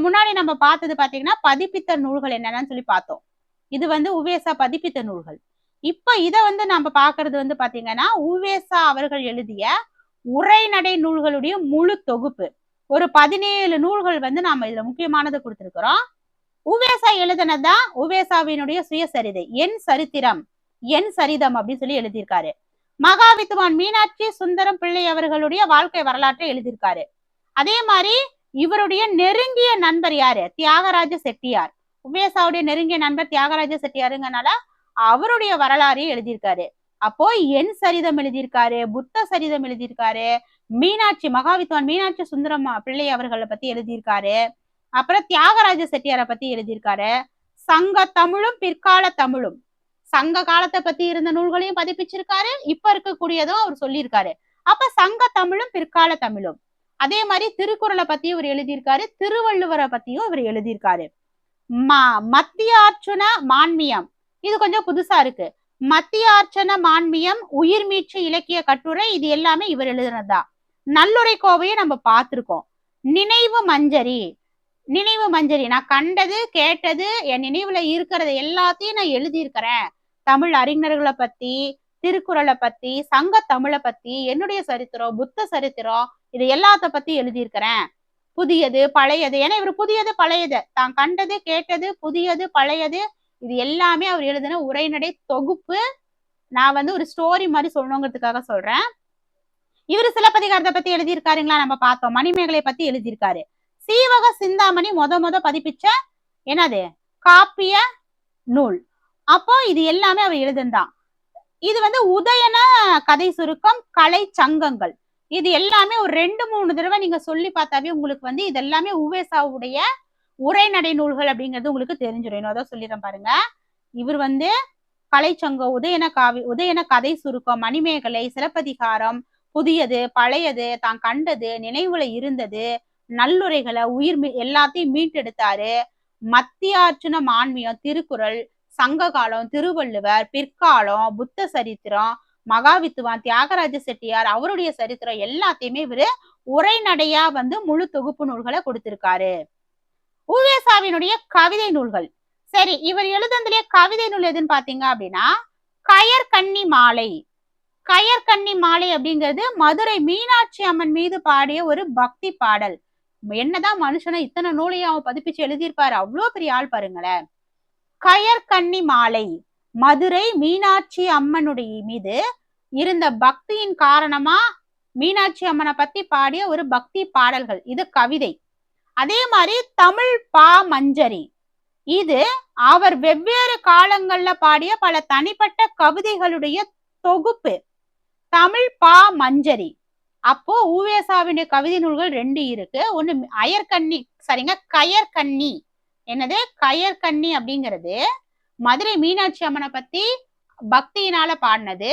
Speaker 1: முன்னாடி நம்ம பார்த்தது பாத்தீங்கன்னா பதிப்பித்த நூல்கள் என்னன்னு சொல்லி பார்த்தோம். இது வந்து உவேசா பதிப்பித்த நூல்கள். இப்ப இத வந்து நம்ம பாக்குறது வந்து பாத்தீங்கன்னா உவேசா அவர்கள் எழுதிய உரைநடை நூல்களுடைய முழு தொகுப்பு. ஒரு 17 நூல்கள் வந்து நாம இதுல முக்கியமானது கொடுத்திருக்கிறோம். உவேசா எழுதினதான் உவேசாவினுடைய சுயசரிதை, என் சரித்திரம், என் சரிதம் அப்படின்னு சொல்லி எழுதியிருக்காரு. மகாவித்வான் மீனாட்சி சுந்தரம் பிள்ளை அவர்களுடைய வாழ்க்கை வரலாற்றை எழுதியிருக்காரு. அதே மாதிரி இவருடைய நெருங்கிய நண்பர் யாரு, தியாகராஜ செட்டியார். உவேசாவுடைய நெருங்கிய நண்பர் தியாகராஜ செட்டியாருங்கனால அவருடைய வரலாறையும் எழுதியிருக்காரு. அப்போ என் சரிதம் எழுதியிருக்காரு, புத்த சரிதம் எழுதியிருக்காரு, மீனாட்சி மகாவித்வான் மீனாட்சி சுந்தரம் பிள்ளை அவர்களை பத்தி எழுதியிருக்காரு, அப்புறம் தியாகராஜ செட்டியாரை பத்தி எழுதியிருக்காரு. சங்க தமிழும் பிற்கால தமிழும், சங்க காலத்தை பத்தி இருந்த நூல்களையும் பதிப்பிச்சிருக்காரு, இப்ப இருக்கக்கூடியதும் அவர் சொல்லியிருக்காரு. அப்ப சங்க தமிழும் பிற்கால தமிழும். அதே மாதிரி திருக்குறளை பத்தி இவர் எழுதியிருக்காரு, திருவள்ளுவரை பத்தியும் இவர் எழுதியிருக்காரு. மத்தியார்ச்சுன மான்மியம், இது கொஞ்சம் புதுசா இருக்கு. மத்தியார்ச்சன மான்மியம், உயிர் மீட்சி இலக்கிய கட்டுரை, இது எல்லாமே இவர் எழுதுனதுதான். நல்லுரை கோவையை நம்ம பார்த்திருக்கோம். நினைவு மஞ்சரி, நினைவு மஞ்சரி நான் கண்டது கேட்டது என் நினைவுல இருக்கிறது எல்லாத்தையும் நான் எழுதியிருக்கிறேன். தமிழ் அறிஞர்களை பத்தி, திருக்குறளை பத்தி, சங்க தமிழை பத்தி, என்னுடைய சரித்திரம், புத்த சரித்திரம், இது எல்லாத்த பத்தி எழுதியிருக்கிறேன். புதியது பழையது, ஏன்னா இவர் புதியது பழையது தான் கண்டது கேட்டது, புதியது பழையது, இது எல்லாமே அவர் எழுதின உரைநடை தொகுப்பு. நான் வந்து ஒரு ஸ்டோரி மாதிரி சொல்லணுங்கிறதுக்காக சொல்றேன். இவரு சிலப்பதிகாரத்தை பத்தி எழுதியிருக்காருங்களா, நம்ம பார்த்தோம். மணிமேகலை பத்தி எழுதியிருக்காரு. சீவக சிந்தாமணி மொத பதிப்பிச்ச என்னது காப்பிய நூல். அப்போ இது எல்லாமே அவர் எழுதுந்தான். இது வந்து உதயன கதை சுருக்கம், கலை சங்கங்கள், இது எல்லாமே ஒரு 2-3 தடவை நீங்க சொல்லி பார்த்தாவே உங்களுக்கு வந்து இது எல்லாமே உவேசாவுடைய உரைநடை நூல்கள் அப்படிங்கிறது உங்களுக்கு தெரிஞ்சிடும். அதான் சொல்லிடுறேன் பாருங்க. இவர் வந்து கலைச்சங்கம், உதயன கதை சுருக்கம், மணிமேகலை, சிலப்பதிகாரம், புதியது பழையது, தான் கண்டது, நினைவுல இருந்தது, நல்லுரைகளை, உயிர் எல்லாத்தையும் மீட்டெடுத்தாரு. மத்தியார்ச்சுன மான்மியம், திருக்குறள், சங்க காலம், திருவள்ளுவர், பிற்காலம், புத்த சரித்திரம், மகாவித்வான் தியாகராஜ செட்டியார் அவருடைய சரித்திரம் எல்லாத்தையுமே இவரு உரைநடையா வந்து முழு தொகுப்பு நூல்களை கொடுத்திருக்காரு. உவேசாவினுடைய கவிதை நூல்கள். சரி, இவர் எழுதுனதுலயே கவிதை நூல் எதுன்னு பாத்தீங்க அப்படின்னா கயற்கண்ணி மாலை. கயற்கண்ணி மாலை அப்படிங்கிறது மதுரை மீனாட்சி அம்மன் மீது பாடிய ஒரு பக்தி பாடல். என்னதான் மனுஷனை இத்தனை நூலையும் அவன் பதிப்பிச்சு எழுதியிருப்பாரு, அவ்வளவு பெரிய ஆள் பாருங்களேன். கயற்கண்ணி மாலை மதுரை மீனாட்சி அம்மனுடைய மீது இருந்த பக்தியின் காரணமா மீனாட்சி அம்மனை பத்தி பாடிய ஒரு பக்தி பாடல்கள், இது கவிதை. அதே மாதிரி தமிழ் பா மஞ்சரி, இது அவர் வெவ்வேறு காலங்கள்ல பாடிய பல தனிப்பட்ட கவிதைகளுடைய தொகுப்பு, தமிழ் பா மஞ்சரி. அப்போ ஊவேசாவினுடைய கவிதை நூல்கள் 2 இருக்கு. ஒண்ணு அயற்கண்ணி, சரிங்க, கயற்கண்ணி. என்னது கயற்கண்ணி அப்படிங்கிறது மதுரை மீனாட்சி அம்மனை பத்தி பக்தியினால பாடினது.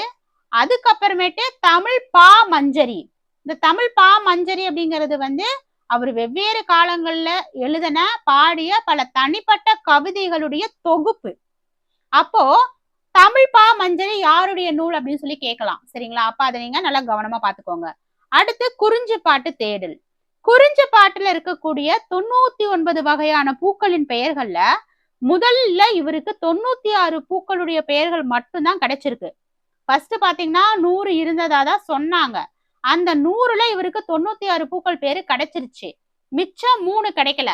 Speaker 1: அதுக்கப்புறமேட்டு தமிழ் பா மஞ்சரி. இந்த தமிழ் பா மஞ்சரி அப்படிங்கிறது வந்து அவர் வெவ்வேறு காலங்கள்ல எழுதின பாடிய பல தனிப்பட்ட கவிதைகளுடைய தொகுப்பு. அப்போ தமிழ் பா மஞ்சரி யாருடைய நூல் அப்படின்னு சொல்லி கேட்கலாம், சரிங்களா? அப்ப அதை நீங்க நல்லா கவனமா பாத்துக்கோங்க. அடுத்து குறிஞ்சி பாட்டு தேடல். குறிஞ்சி பாட்டுல இருக்கக்கூடிய 99 வகையான பூக்களின் பெயர்கள்ல முதல்ல இவருக்கு 96 பூக்களுடைய பெயர்கள் மட்டும்தான் கிடைச்சிருக்கு. ஃபர்ஸ்ட் பாத்தீங்கன்னா 100 இருந்ததா தான் சொன்னாங்க. அந்த 100ல இவருக்கு 96 பூக்கள் பேரு கிடைச்சிருச்சு. மிச்சம் 3 கிடைக்கல,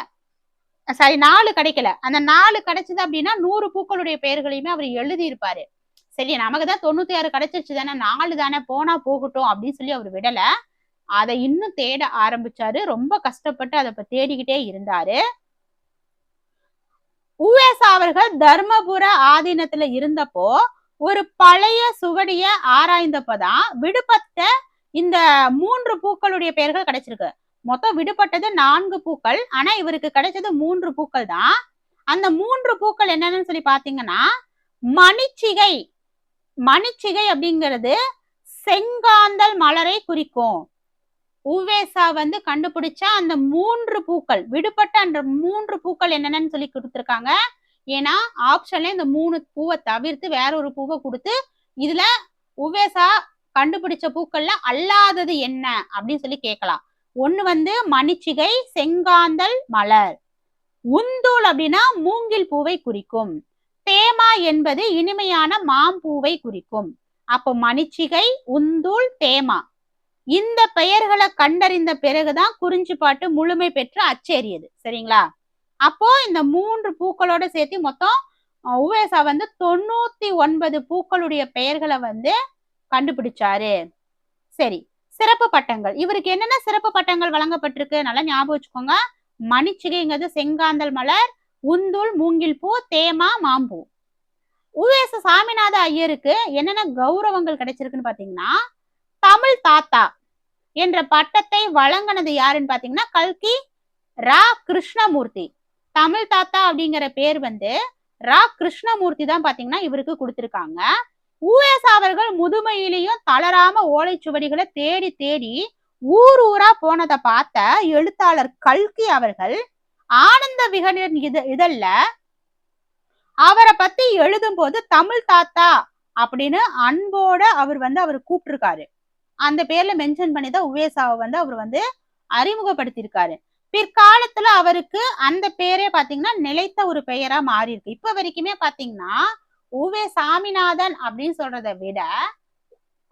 Speaker 1: சாரி 4 கிடைக்கல. அந்த 4 கிடைச்சது அப்படின்னா 100 பூக்களுடைய பெயர்களையுமே அவர் எழுதி இருப்பாரு. சரி, நமக்கு தான் 96 கிடைச்சிருச்சு தானே, 4 தானே, போனா போகட்டும் அப்படின்னு சொல்லி அவர் விடல. அதை இன்னும் தேட ஆரம்பிச்சாரு. ரொம்ப கஷ்டப்பட்டு அதை தேடிக்கிட்டே இருந்தாரு. உவேசா அவர்கள் தர்மபுர ஆதீனத்துல இருந்தப்போ ஒரு பழைய சுவடிய ஆராய்ந்தப்பதான் விடுபட்ட இந்த 3 பூக்களுடைய பெயர்கள் கிடைச்சிருக்கு. மொத்தம் விடுபட்டது 4 பூக்கள், ஆனா இவருக்கு கிடைச்சது 3 பூக்கள் தான். அந்த 3 பூக்கள் என்னன்னு சொல்லி பாத்தீங்கன்னா மணிச்சிகை. மணிச்சிகை அப்படிங்கிறது செங்காந்தல் மலரை குறிக்கும். உவேசா வந்து கண்டுபிடிச்ச அந்த 3 பூக்கள், விடுபட்ட அந்த 3 பூக்கள் என்னென்னு சொல்லி கொடுத்துருக்காங்க. ஏன்னா ஆப்ஷன்ல இந்த 3 பூவை தவிர்த்து வேற ஒரு பூவை கொடுத்து இதுல உவேசா கண்டுபிடிச்ச பூக்கள்ல அல்லாதது என்ன அப்படின்னு சொல்லி கேட்கலாம். ஒண்ணு வந்து மணிச்சிகை, செங்காந்தல் மலர். உந்தூள் அப்படின்னா மூங்கில் பூவை குறிக்கும். தேமா என்பது இனிமையான மாம்பூவை குறிக்கும். அப்போ மணிச்சிகை, உந்தூள், தேமா, இந்த பெயர்களை கண்டறிந்த பிறகுதான் குறிஞ்சி பாட்டு முழுமை பெற்று அச்சேறியது, சரிங்களா? அப்போ இந்த 3 பூக்களோட சேர்த்து மொத்தம் உவேசா வந்து 99 பூக்களுடைய பெயர்களை வந்து கண்டுபிடிச்சாரு. சரி, சிறப்பு பட்டங்கள். இவருக்கு என்னென்ன சிறப்பு பட்டங்கள் வழங்கப்பட்டிருக்கு நல்லா ஞாபகம் வச்சுக்கோங்க. மணிச்சிகைங்கிறது செங்காந்தல் மலர், உந்தூள் மூங்கில் பூ, தேமா மாம்பூ. உவேச சாமிநாத ஐயருக்கு என்னென்ன கௌரவங்கள் கிடைச்சிருக்குன்னு பாத்தீங்கன்னா தமிழ் தாத்தா என்ற பட்டத்தை வழங்கினது யாருன்னு பாத்தீங்கன்னா கல்கி ரா கிருஷ்ணமூர்த்தி. தமிழ் தாத்தா அப்படிங்கிற பேர் வந்து ரா கிருஷ்ணமூர்த்தி தான் பாத்தீங்கன்னா இவருக்கு கொடுத்திருக்காங்க. உவேசா அவர்கள் முதுமையிலையும் தளராம ஓலைச்சுவடிகளை தேடி தேடி ஊர் ஊரா போனதை பார்த்த எழுத்தாளர் கல்கி அவர்கள் ஆனந்த விகடன் இதழ்ல அவரை பத்தி எழுதும் போது தமிழ் தாத்தா அப்படின்னு அன்போட அவர் கூப்பிட்டிருக்காரு. அந்த பேர்ல மென்ஷன் பண்ணிதான் உவேசாவை வந்து அவர் வந்து அறிமுகப்படுத்தியிருக்காரு. பிற்காலத்துல அவருக்கு அந்த பேரே பாத்தீங்கன்னா நிலைத்த ஒரு பெயரா மாறி இருக்கு. இப்ப வரைக்குமே பாத்தீங்கன்னா உவே சாமிநாதன் அப்படின்னு சொல்றதை விட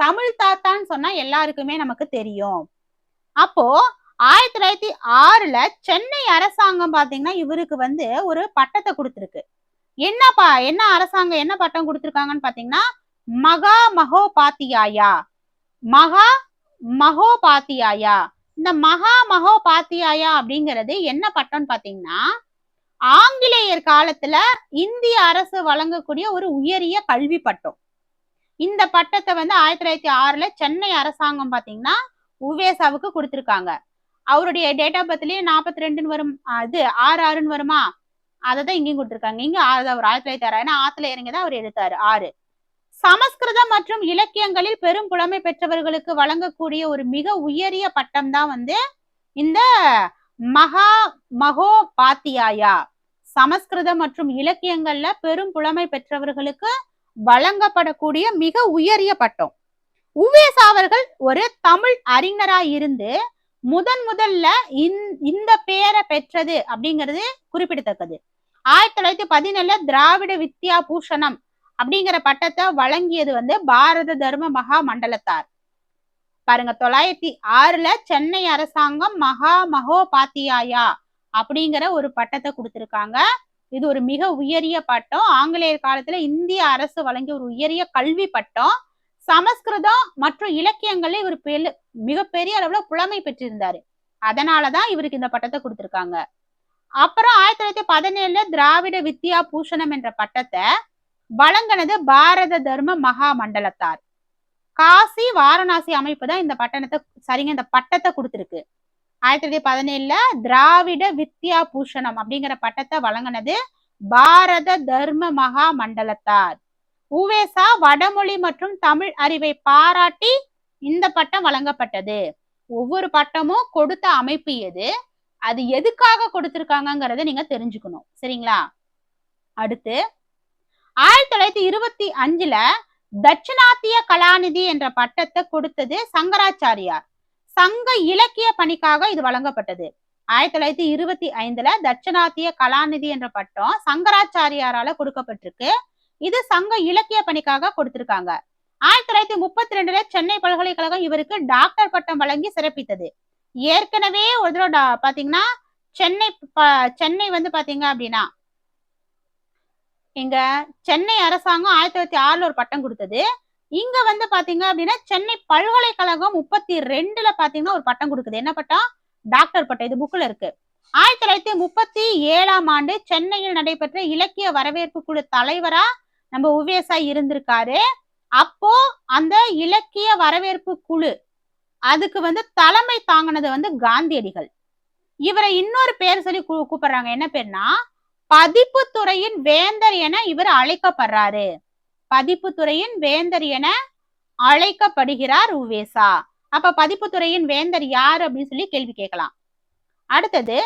Speaker 1: தமிழ் தாத்தான்னு சொன்னா எல்லாருக்குமே நமக்கு தெரியும். அப்போ 1906ல சென்னை அரசாங்கம் பாத்தீங்கன்னா இவருக்கு வந்து ஒரு பட்டத்தை கொடுத்திருக்கு. என்ன அரசாங்கம் என்ன பட்டம் கொடுத்திருக்காங்கன்னு பாத்தீங்கன்னா மகா மகோபாத்தியாயா. மகா மகோபாத்தியாயா. இந்த மகா மகோபாத்தியாயா அப்படிங்கிறது என்ன பட்டம்னு பாத்தீங்கன்னா ஆங்கிலேயர் காலத்துல இந்திய அரசு வழங்கக்கூடிய ஒரு உயரிய கல்வி பட்டம். இந்த பட்டத்தை வந்து 1906ல சென்னை அரசாங்கம் பாத்தீங்கன்னா உவேசாவுக்கு கொடுத்திருக்காங்க. அவருடைய டேட் ஆஃப் பர்த்லயே 42 வரும், அது 66 வருமா, அததான் இங்கேயும் கொடுத்திருக்காங்க. இங்க அவர் 1906, ஏன்னா ஆத்துல இறங்கிதான் அவர் எடுத்தாரு 6. சமஸ்கிருதம் மற்றும் இலக்கியங்களில் பெரும் புலமை பெற்றவர்களுக்கு வழங்கக்கூடிய ஒரு மிக உயரிய பட்டம் தான் வந்து இந்த மகா மகோபாத்தியாயா. சமஸ்கிருதம் மற்றும் இலக்கியங்கள்ல பெரும் புலமை பெற்றவர்களுக்கு வழங்கப்படக்கூடிய மிக உயரிய பட்டம். உவேசா அவர்கள் ஒரு தமிழ் அறிஞராய் இருந்து முதல்ல இந்த பேரை பெற்றது அப்படிங்கிறது குறிப்பிடத்தக்கது. 1917 திராவிட வித்யா பூஷணம் அப்படிங்கிற பட்டத்தை வழங்கியது வந்து பாரத தர்ம மகா மண்டலத்தார். பாருங்க, 1906ல சென்னை அரசாங்கம் மகா மகோபாத்தியாயா அப்படிங்கிற ஒரு பட்டத்தை கொடுத்திருக்காங்க. இது ஒரு மிக உயரிய பட்டம். ஆங்கிலேயர் காலத்துல இந்திய அரசு வழங்கிய ஒரு உயரிய கல்வி பட்டம். சமஸ்கிருதம் மற்றும் இலக்கியங்கள்ல இவர் மிகப்பெரிய அளவுல புலமை பெற்றிருந்தாரு. அதனாலதான் இவருக்கு இந்த பட்டத்தை கொடுத்திருக்காங்க. அப்புறம் 1917 திராவிட வித்யா பூஷணம் என்ற பட்டத்தை வழங்கினது பாரத தர்ம மகா மண்டலத்தார். காசி வாரணாசி அமைப்பு தான் இந்த பட்டத்தை கொடுத்திருக்கு. 1917 திராவிட வித்யா பூஷணம் அப்படிங்கிற பட்டத்தை வழங்கினது பாரத தர்ம மகா மண்டலத்தார். உவேசா வடமொழி மற்றும் தமிழ் அறிவை பாராட்டி இந்த பட்டம் வழங்கப்பட்டது. ஒவ்வொரு பட்டமும் கொடுத்த அமைப்பு எது, அது எதுக்காக கொடுத்திருக்காங்கிறத நீங்க தெரிஞ்சுக்கணும். சரிங்களா? அடுத்து 1925 தட்சிணாத்திய கலாநிதி என்ற பட்டத்தை கொடுத்தது சங்கராச்சாரியார். சங்க இலக்கிய பணிக்காக இது வழங்கப்பட்டது. 1925 தட்சிணாத்திய கலாநிதி என்ற பட்டம் சங்கராச்சாரியாரால கொடுக்கப்பட்டிருக்கு. இது சங்க இலக்கிய பணிக்காக கொடுத்திருக்காங்க. 1932 சென்னை பல்கலைக்கழகம் இவருக்கு டாக்டர் பட்டம் வழங்கி சிறப்பித்தது. ஏற்கனவே ஒரு தடவை பாத்தீங்கன்னா சென்னை வந்து பாத்தீங்க அப்படின்னா இங்க சென்னை அரசாங்கம் 1906 ஒரு பட்டம் கொடுத்தது. இங்க வந்து பாத்தீங்க அப்படின்னா சென்னை பல்கலைக்கழகம் 32 பாத்தீங்கன்னா ஒரு பட்டம் கொடுக்குது. என்ன பட்டம்? டாக்டர் பட்டம். இது புக்ல இருக்கு. 1937 சென்னையில் நடைபெற்ற இலக்கிய வரவேற்பு குழு தலைவரா நம்ம உவேசா இருந்திருக்காரு. அப்போ அந்த இலக்கிய வரவேற்பு குழு அதுக்கு வந்து தலைமை தாங்கினது வந்து காந்தியடிகள். இவரை இன்னொரு பேர் சொல்லி கூப்பிடுறாங்க. என்ன பேர்னா பதிப்பு துறையின் வேந்தர் என இவர் அழைக்கப்படுறாரு. பதிப்பு துறையின் வேந்தர் என அழைக்கப்படுகிறார் உவேசா. அப்ப பதிப்பு துறையின் வேந்தர் யார் அப்படின்னு சொல்லி கேள்வி கேட்கலாம். அடுத்தது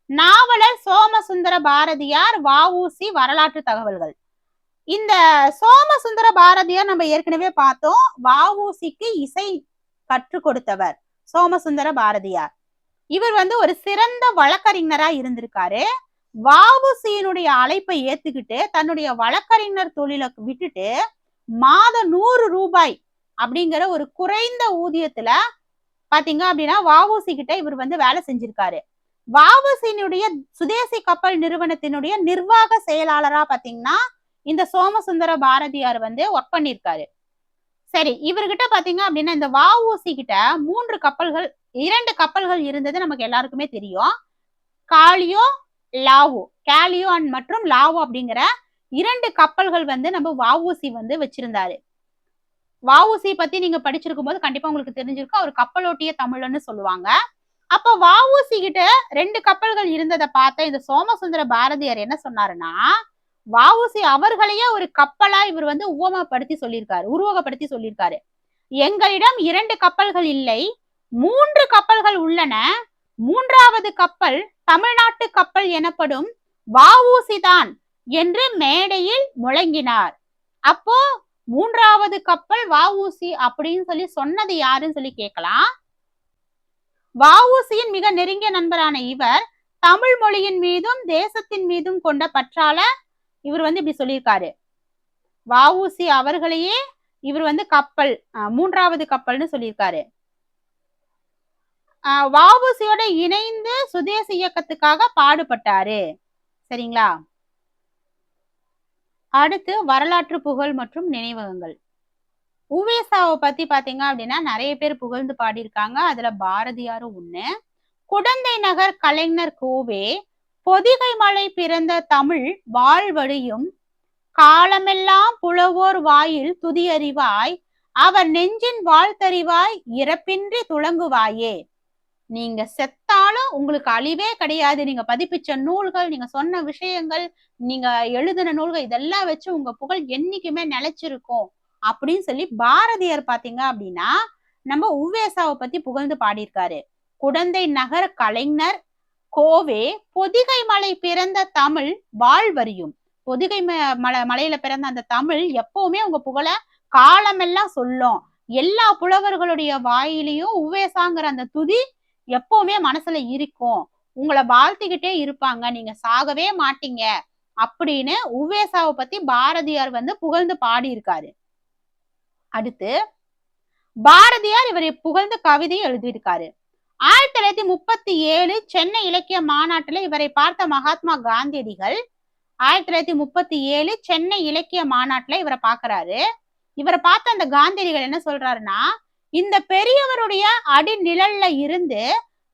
Speaker 1: நாவலர் சோமசுந்தர பாரதியார் வ.உ.சி. வரலாற்று தகவல்கள். இந்த சோமசுந்தர பாரதியார் நம்ம ஏற்கனவே பார்த்தோம். வ.உ.சிக்கு இசை கற்றுக் கொடுத்தவர் சோமசுந்தர பாரதியார். இவர் வந்து ஒரு சிறந்த வழக்கறிஞரா இருந்திருக்காரு. வ.உ.சியினுடைய அழைப்பை ஏத்துக்கிட்டு தன்னுடைய வழக்கறிஞர் தொழிலை விட்டுட்டு மாதம் 100 ரூபாய் அப்படிங்கிற ஒரு குறைந்த ஊதியத்துல பாத்தீங்க அப்படின்னா வ.உ.சி கிட்ட இவர் வந்து வேலை செஞ்சிருக்காரு. வ.உ.சியினுடைய சுதேசி கப்பல் நிறுவனத்தினுடைய நிர்வாக செயலாளரா பாத்தீங்கன்னா இந்த சோமசுந்தர பாரதியார் வந்து ஒர்க் பண்ணிருக்காரு. சரி, இவர்கிட்ட பாத்தீங்க அப்படின்னா இந்த வ.உ.சி கிட்ட 2 கப்பல்கள் இருந்தது நமக்கு எல்லாருக்குமே தெரியும். காலியோ லாவோ, காலியோ மற்றும் லாவோ அப்படிங்கிற 2 கப்பல்கள் வந்து நம்ம வ.உ.சி வந்து வச்சிருந்தாரு. வ.உ.சி பத்தி நீங்க படிச்சிருக்கும் போது கண்டிப்பா உங்களுக்கு தெரிஞ்சிருக்கும். அவர் கப்பலோட்டிய தமிழன்னு சொல்லுவாங்க. அப்ப வ.உ.சி கிட்ட 2 கப்பல்கள் இருந்ததை பார்த்த இந்த சோமசுந்தர பாரதியார் என்ன சொன்னாருன்னா வ.உ.சி அவர்களையே ஒரு கப்பலா இவர் வந்து உருவகப்படுத்தி சொல்லியிருக்காரு. எங்களிடம் 2 கப்பல்கள் இல்லை, 3 கப்பல்கள் உள்ளன. 3வது கப்பல் தமிழ்நாட்டு கப்பல் எனப்படும் வ.உ.சி தான் என்று மேடையில் முழங்கினார். அப்போ 3வது கப்பல் வ.உ.சி அப்படின்னு சொல்லி சொன்னது யாருன்னு சொல்லி கேட்கலாம். வ.உ.சியின் மிக நெருங்கிய நண்பரான இவர் தமிழ் மொழியின் மீதும் தேசத்தின் மீதும் கொண்ட பற்றால இவர் வந்து இப்படி சொல்லியிருக்காரு. வ.உ.சி அவர்களையே இவர் வந்து கப்பல் 3வது கப்பல்னு சொல்லியிருக்காரு. வ.உ.சியோட இணைந்து சுதேசி இயக்கத்துக்காக பாடுபட்டாரு. சரிங்களா? அடுத்து வரலாற்று புகழ் மற்றும் நினைவகங்கள். உவேசாவை பத்தி பாத்தீங்க அப்படின்னா நிறைய பேர் புகழ்ந்து பாடியிருக்காங்க. அதுல பாரதியாரும் ஒண்ணு. குடந்தை நகர் கலைஞர் கோவே பொதிகை மலை பிறந்த தமிழ் வாழ்வழியும் காலமெல்லாம் புலவோர் வாயில் துதியறிவாய் அவர் நெஞ்சின் வாழ்த்தறிவாய் இறப்பின்றி துளங்குவாயே. நீங்க செத்தாலும் உங்களுக்கு அழிவே கிடையாது. நீங்க பதிப்பிச்ச நூல்கள், நீங்க சொன்ன விஷயங்கள், நீங்க எழுதின நூல்கள் இதெல்லாம் வச்சு உங்க புகழ் என்னைக்குமே நிலைச்சிருக்கும் அப்படின்னு சொல்லி பாரதியார் பாத்தீங்க அப்படின்னா நம்ம உவேசாவை பத்தி புகழ்ந்து பாடியிருக்காரு. குடந்தை நகர் கலைஞர் கோவே பொதிகை மலை பிறந்த தமிழ் வாழ்வறியும். பொதிகை மலையில பிறந்த அந்த தமிழ் எப்பவுமே உங்க புகழ காலமெல்லாம் சொல்லும். எல்லா புலவர்களுடைய வாயிலையும் உவேசாங்கிற அந்த துதி எப்பவுமே மனசுல இருக்கும். உங்களை வாழ்த்திக்கிட்டே இருப்பாங்க, நீங்க சாகவே மாட்டீங்க அப்படின்னு உவேசாவை பத்தி பாரதியார் வந்து புகழ்ந்து பாடியிருக்காரு. அடுத்து பாரதியார் இவரை புகழ்ந்து கவிதை எழுதியிருக்காரு. 1937 சென்னை இலக்கிய மாநாட்டுல இவரை பார்த்த மகாத்மா காந்தியடிகள் 1937 சென்னை இலக்கிய மாநாட்டுல இவரை பாக்குறாரு. இவரை பார்த்த அந்த காந்தியடிகள் என்ன சொல்றாருன்னா, இந்த பெரியவருடைய அடிநிழல்ல இருந்து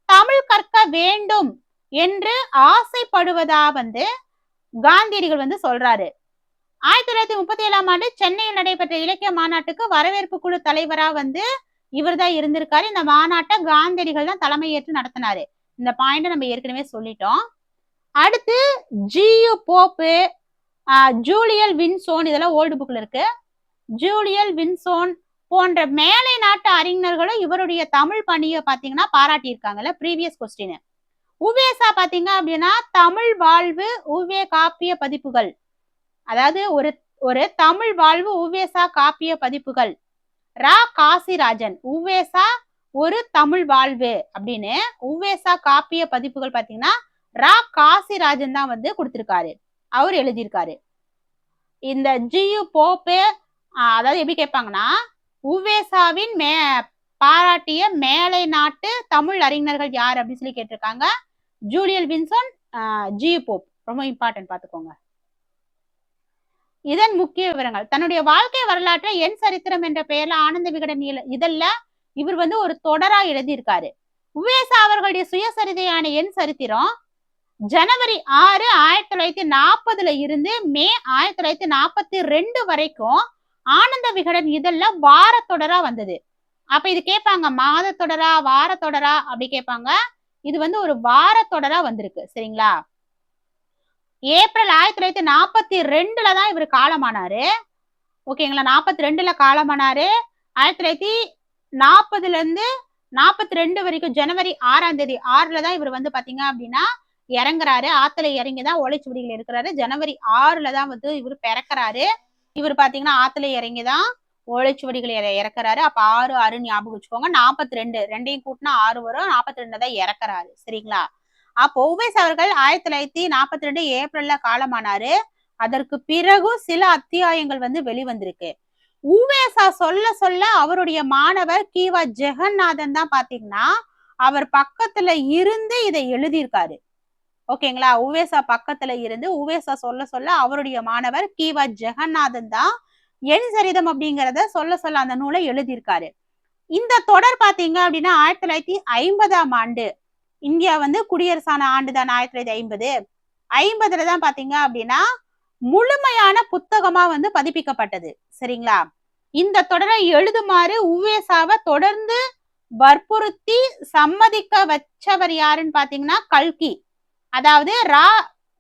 Speaker 1: தமிழ் கற்க வேண்டும் என்று ஆசைப்படுவதா காந்தியடிகள் சொல்றாரு. 1937ஆம் ஆண்டு சென்னையில் நடைபெற்ற இலக்கிய மாநாட்டுக்கு வரவேற்பு குழு தலைவரா இவர் தான் இருந்திருக்காரு. இந்த மாநாட்டை காந்தியடிகள் தான் தலைமையேற்று நடத்தினாரு. இந்த பாயிண்ட் நம்ம ஏற்கனவே சொல்லிட்டோம். அடுத்து ஜியு போப்பு, ஜூலியல் வின்சோன், இதெல்லாம் ஓல்டு புக்ல இருக்கு. ஜூலியல் வின்சோன் போன்ற மேலை நாட்டு அறிஞர்களும் இவருடைய தமிழ் பணியை பாத்தீங்கன்னா பாராட்டியிருக்காங்கல்ல. Previous question. உவேசா பாத்தீங்க அப்படின்னா தமிழ் வாழ்வு உவே காப்பிய பதிப்புகள், அதாவது ஒரு தமிழ் வாழ்வு உவேசா காப்பிய பதிப்புகள். ரா காசிராஜன் உவேசா ஒரு தமிழ் வாழ்வு அப்படின்னு உவேசா காப்பிய பதிப்புகள் பாத்தீங்கன்னா ரா காசிராஜன் தான் கொடுத்திருக்காரு, அவர் எழுதியிருக்காரு. இந்த ஜியு போப்பு, அதாவது எப்படி கேட்பாங்கன்னா, உவேசாவின் பாராட்டிய மேலை நாட்டு தமிழ் அறிஞர்கள் யார் அப்படின்னு சொல்லி கேட்டிருக்காங்க. ஜூலியல் வின்சன், ஜியு போப். ரொம்ப இம்பார்ட்டன்ட், பாத்துக்கோங்க. இதன் முக்கிய விவரங்கள். தன்னுடைய வாழ்க்கை வரலாற்றை என் சரித்திரம் என்ற பெயர்ல ஆனந்த விகடன் இதெல்ல இவர் ஒரு தொடரா எழுதியிருக்காரு. உவேசா அவர்களுடைய சுயசரிதையான என் சரித்திரம் ஜனவரி 6, 1940 இருந்து மே 1942 வரைக்கும் ஆனந்த விகடன் இதெல்ல வார தொடரா வந்தது. அப்ப இது கேட்பாங்க, மாத தொடரா வார தொடரா அப்படி கேட்பாங்க. இது ஒரு வார தொடரா வந்திருக்கு. சரிங்களா? ஏப்ரல் 1942 தான் இவர் காலமானாரு. ஓகேங்களா? 42 காலமானாரு. 1940 இருந்து 42 வரைக்கும் ஜனவரி 6ஆம் தேதி 6 தான் இவர் பாத்தீங்க அப்படின்னா இறங்குறாரு. ஆத்துல இறங்கிதான் ஓலைச்சுவடிகள் இருக்கிறாரு. ஜனவரி 6 தான் இவர் பிறக்கிறாரு. இவர் பாத்தீங்கன்னா ஆத்துல இறங்கிதான் ஓலைச்சுவடிகள் இறக்குறாரு. அப்ப 6 ஞாபகம் வச்சுக்கோங்க. 42 ரெண்டையும் கூட்டினா 6 வரும். 42 தான் இறக்குறாரு. சரிங்களா? அப்போ உவேஸ் அவர்கள் 1942 ஏப்ரல்ல காலமானாரு. அதற்கு பிறகு சில அத்தியாயங்கள் வெளிவந்திருக்கு. உவேசா சொல்ல சொல்ல அவருடைய மாணவர் கீவா ஜெகநாதன் தான் பாத்தீங்கன்னா அவர் பக்கத்துல இருந்து இதை எழுதியிருக்காரு. ஓகேங்களா? உவேசா பக்கத்துல இருந்து உவேசா சொல்ல சொல்ல அவருடைய மாணவர் கீவா ஜெகநாதன் தான் என் சரிதம் அப்படிங்கிறத சொல்ல சொல்ல அந்த நூலை எழுதியிருக்காரு. இந்த தொடர் பாத்தீங்க அப்படின்னா 1950ஆம் ஆண்டு இந்தியா குடியரசான ஆண்டுதான் 1950 தான் பாத்தீங்க அப்படின்னா முழுமையான புத்தகமா பதிப்பிக்கப்பட்டது. சரிங்களா? இந்த தொடரை எழுதுமாறு உவேசாவை தொடர்ந்து வற்புறுத்தி சம்மதிக்க வச்சவர் யாருன்னு பாத்தீங்கன்னா கல்கி, அதாவது ரா